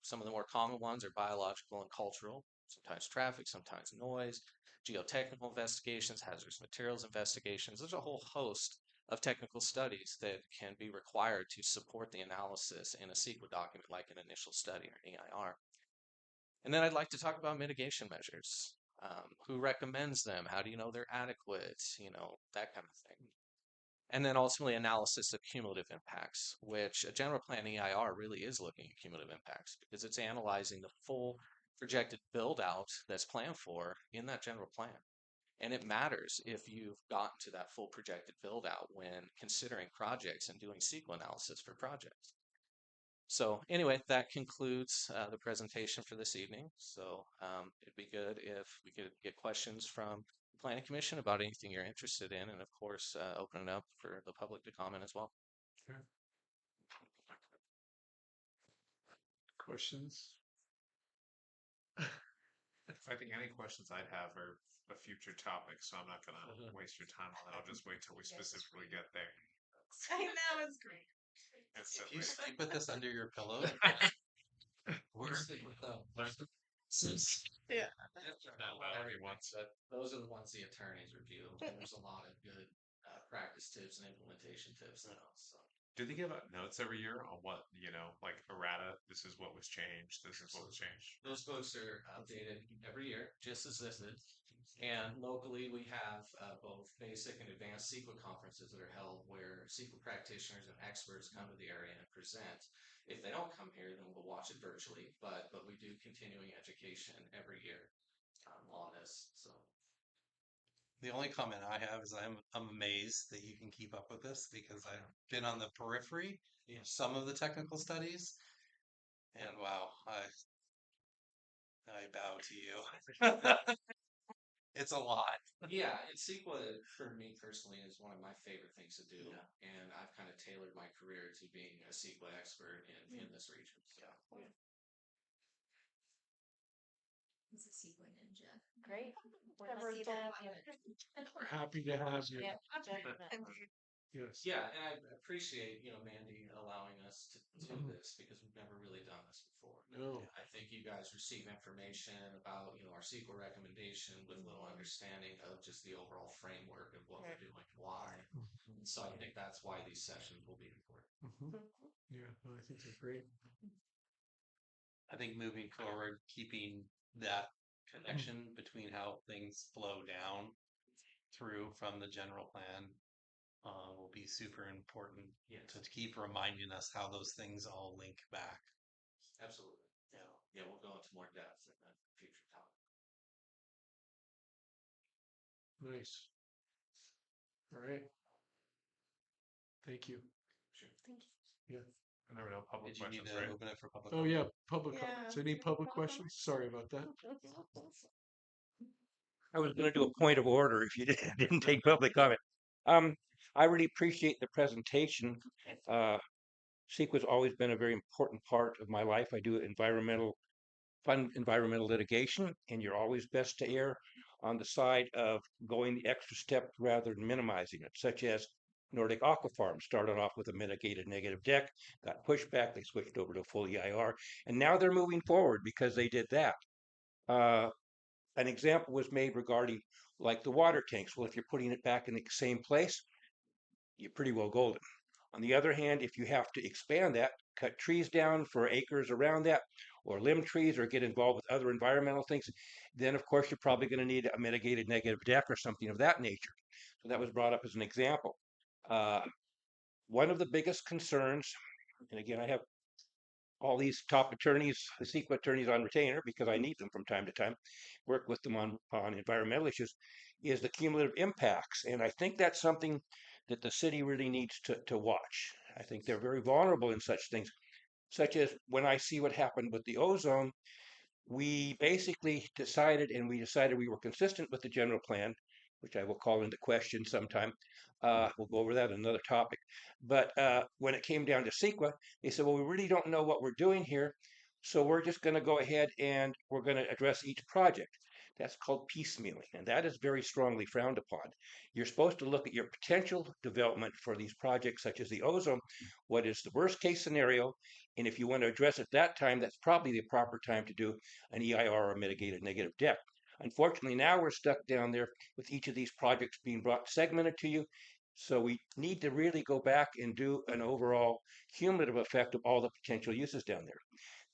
Some of the more common ones are biological and cultural, sometimes traffic, sometimes noise, geotechnical investigations, hazardous materials investigations. There's a whole host of technical studies that can be required to support the analysis in a CEQA document like an initial study or an EIR. And then I'd like to talk about mitigation measures. Who recommends them? How do you know they're adequate? You know, that kind of thing. And then ultimately analysis of cumulative impacts, which a general plan EIR really is looking at cumulative impacts because it's analyzing the full projected build out that's planned for in that general plan. And it matters if you've gotten to that full projected build out when considering projects and doing SQL analysis for projects. So anyway, that concludes the presentation for this evening. So it'd be good if we could get questions from the Planning Commission about anything you're interested in, and of course, open it up for the public to comment as well. Sure. Questions? I think any questions I'd have are a future topic, so I'm not gonna waste your time on that. I'll just wait till we specifically get there. I know, it's great. It's If you okay. sleep with this under your pillow, we're sleeping with them. Yeah. Not loud if he wants. But those are the ones the attorneys review, and there's a lot of good practice tips and implementation tips now. So. Do they give out notes every year on what, like errata, this is what was changed, this is what was changed? Those books are updated every year, just as this is. And locally, we have both basic and advanced SQL conferences that are held where SQL practitioners and experts come to the area and present. If they don't come here, then we'll watch it virtually. But we do continuing education every year on this. So. The only comment I have is I'm amazed that you can keep up with this because I've been on the periphery of some of the technical studies, and wow, I bow to you. It's a lot. Yeah, and SQL for me personally is one of my favorite things to do, and I've kind of tailored my career to being a SQL expert in this region. So. He's a sequel ninja. Great. We're Never lucky to thought have of you. We're happy to have you. Yeah, definitely. Yes. Yeah, and I appreciate Mandy allowing us to do this because we've never really done this before. No. I think you guys receive information about our SQL recommendation with little understanding of just the overall framework of what we're doing, why. And so I think that's why these sessions will be important. Yeah, no, I think they're great. I think moving forward, keeping that connection between how things flow down through from the general plan will be super important to keep reminding us how those things all link back. Absolutely. Yeah, we'll go into more depth in the future topic. Nice. All right. Thank you. Sure. Thank you. Yeah. I never know public Did you need questions, to right? open it for public? Oh yeah, public Yeah. comments. Any public questions? Sorry about that. I was going to do a point of order if you didn't take public comment. I really appreciate the presentation. SQL has always been a very important part of my life. I do fund environmental litigation, and you're always best to err on the side of going the extra step rather than minimizing it, such as Nordic Aquafarm started off with a mitigated negative deck, got pushback, they switched over to a full EIR, and now they're moving forward because they did that. An example was made regarding like the water tanks. Well, if you're putting it back in the same place, you're pretty well golden. On the other hand, if you have to expand that, cut trees down for acres around that, or limb trees, or get involved with other environmental things, then of course you're probably going to need a mitigated negative deck or something of that nature. So that was brought up as an example. One of the biggest concerns, and again, I have all these top attorneys, the SQL attorneys on retainer because I need them from time to time, work with them on environmental issues, is the cumulative impacts. And I think that's something that the city really needs to watch. I think they're very vulnerable in such things, such as when I see what happened with the ozone, we basically decided, and we decided we were consistent with the general plan, which I will call into question sometime. We'll go over that in another topic. But when it came down to CEQA, they said, well, we really don't know what we're doing here. So we're just going to go ahead and we're going to address each project. That's called piecemealing, and that is very strongly frowned upon. You're supposed to look at your potential development for these projects, such as the ozone. What is the worst case scenario? And if you want to address it that time, that's probably the proper time to do an EIR or mitigated negative deck. Unfortunately, now we're stuck down there with each of these projects being brought segmented to you. So we need to really go back and do an overall cumulative effect of all the potential uses down there.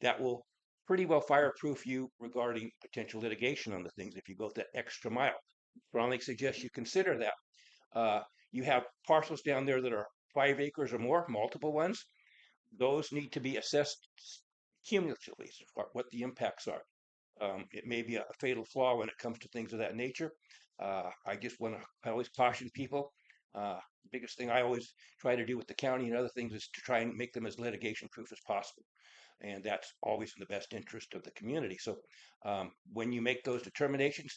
That will pretty well fireproof you regarding potential litigation on the things if you go that extra mile. Strongly suggest you consider that. You have parcels down there that are 5 acres or more, multiple ones. Those need to be assessed cumulatively, as far what the impacts are. It may be a fatal flaw when it comes to things of that nature. I just want to, I always caution people. Biggest thing I always try to do with the county and other things is to try and make them as litigation proof as possible. And that's always in the best interest of the community. So when you make those determinations,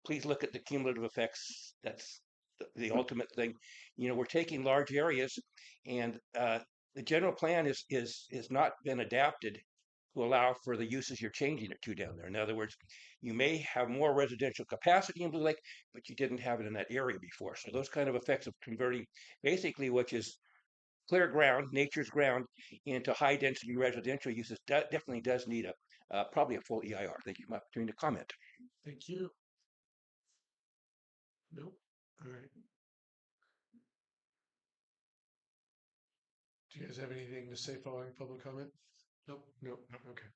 please look at the cumulative effects. That's the ultimate thing. You know, we're taking large areas, and the general plan is not been adapted to allow for the uses you're changing it to down there. In other words, you may have more residential capacity in Blue Lake, but you didn't have it in that area before. So those kind of effects of converting basically, which is clear ground, nature's ground, into high density residential uses definitely does need a probably a full EIR. Thank you for my opportunity to comment. Thank you. Nope. All right. Do you guys have anything to say following public comment? Nope. Nope. Okay.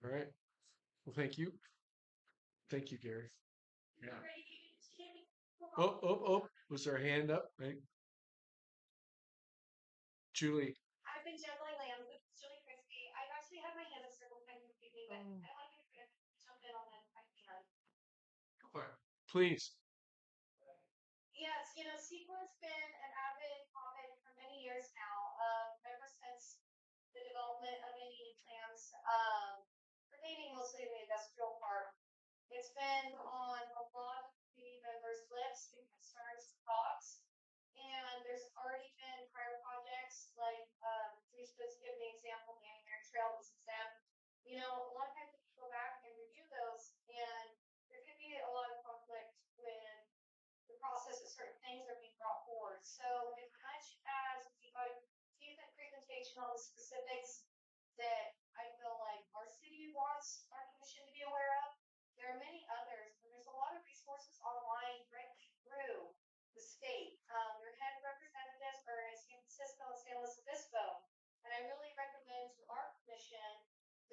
All right. Well, thank you. Thank you, Gary. Yeah. Oh. Was there a hand up? Right. Julie. I've been juggling lamb, but it's really crispy. I've actually had my hand up several times repeatedly, but I don't want to jump in on that if I can. All right. Please. Yes, SQL's been an avid topic for many years now, ever since the development of Indian clams, pertaining mostly to the industrial park. It's been on a lot of community members' lips, the concerns, thoughts, and there's already been prior projects like Bruce was giving the example, the Annie Trail was exempt. A lot of times if you go back and review those, and there could be a lot of conflict with the process that certain things are being brought forward. So as much as we got a decent presentation on the specifics that I feel like our city wants our commission to be aware of, there are many others, and there's a lot of resources online right through the state. Your head representatives are in San Francisco and San Luis Obispo, and I really recommend to our commission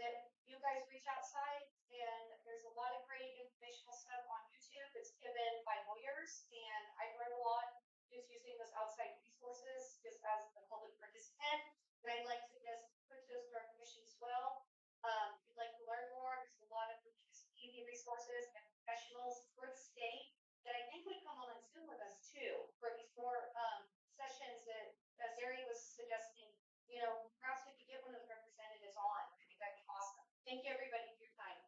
that you guys reach outside, and there's a lot of great informational stuff on YouTube that's given by lawyers, and I've learned a lot just using those outside resources just as a public participant. And I'd like to just push those to our commission as well. If you'd like to learn more, there's a lot of easy resources and professionals for the state that I think would come on Zoom with us too for these more sessions that, as Ari was suggesting, perhaps we could get one of the representatives on. I think that'd be awesome. Thank you, everybody, for your time.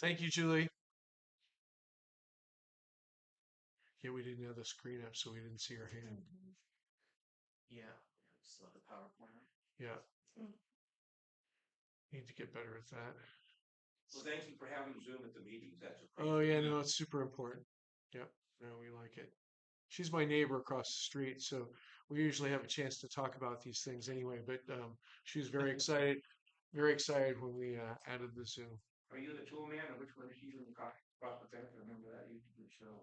Thank you, Julie. Yeah, we didn't have the screen up, so we didn't see her hand. Yeah. So the PowerPoint. Yeah. Need to get better at that. Well, thank you for having Zoom at the meetings. That's Oh yeah, no, it's super important. Yep. No, we like it. She's my neighbor across the street, so we usually have a chance to talk about these things anyway. But she was very excited when we added the Zoom. Are you the tool man, or which one is you in the profit center? Remember that you show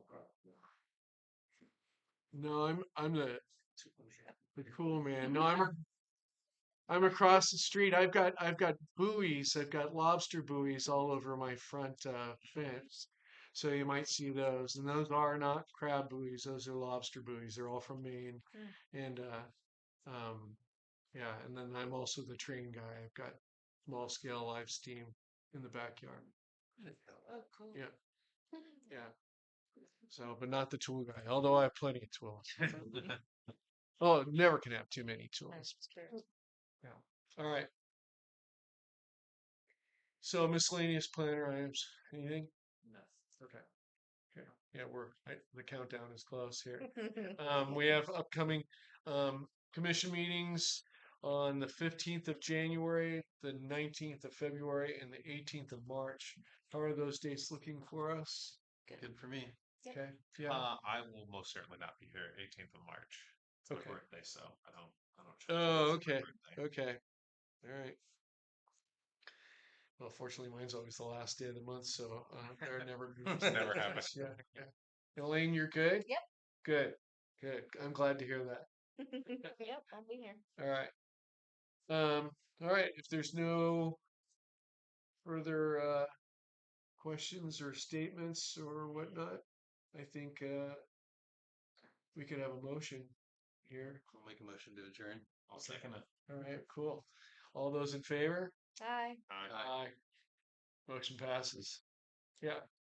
No, I'm the cool man. No, I'm across the street. I've got buoys. I've got lobster buoys all over my front fence. So you might see those, and those are not crab buoys. Those are lobster buoys. They're all from Maine, and yeah. And then I'm also the train guy. I've got small scale live steam in the backyard. Oh, cool. Yeah, yeah. So, but not the tool guy. Although I have plenty of tools. Oh, never can have too many tools. That's true. Yeah. All right. So miscellaneous planner items. Anything? No. Okay. Okay. Yeah, the countdown is close here. We have upcoming commission meetings on the 15th of January, the 19th of February, and the 18th of March. How are those dates looking for us? Good for me. Okay. Yeah. I will most certainly not be here 18th of March. It's my Okay. birthday, so I don't Oh, celebrate okay. my birthday. Okay. All right. Well, fortunately, mine's always the last day of the month, so there are never Never happens. Yeah, yeah. Elaine, you're good? Yep. Good. Good. I'm glad to hear that. Yep, I'll be here. All right. All right. If there's no further questions or statements or whatnot, I think we could have a motion here. I'll make a motion to adjourn. I'll second it. All right, cool. All those in favor? Aye. Aye. Aye. Motion passes. Yeah.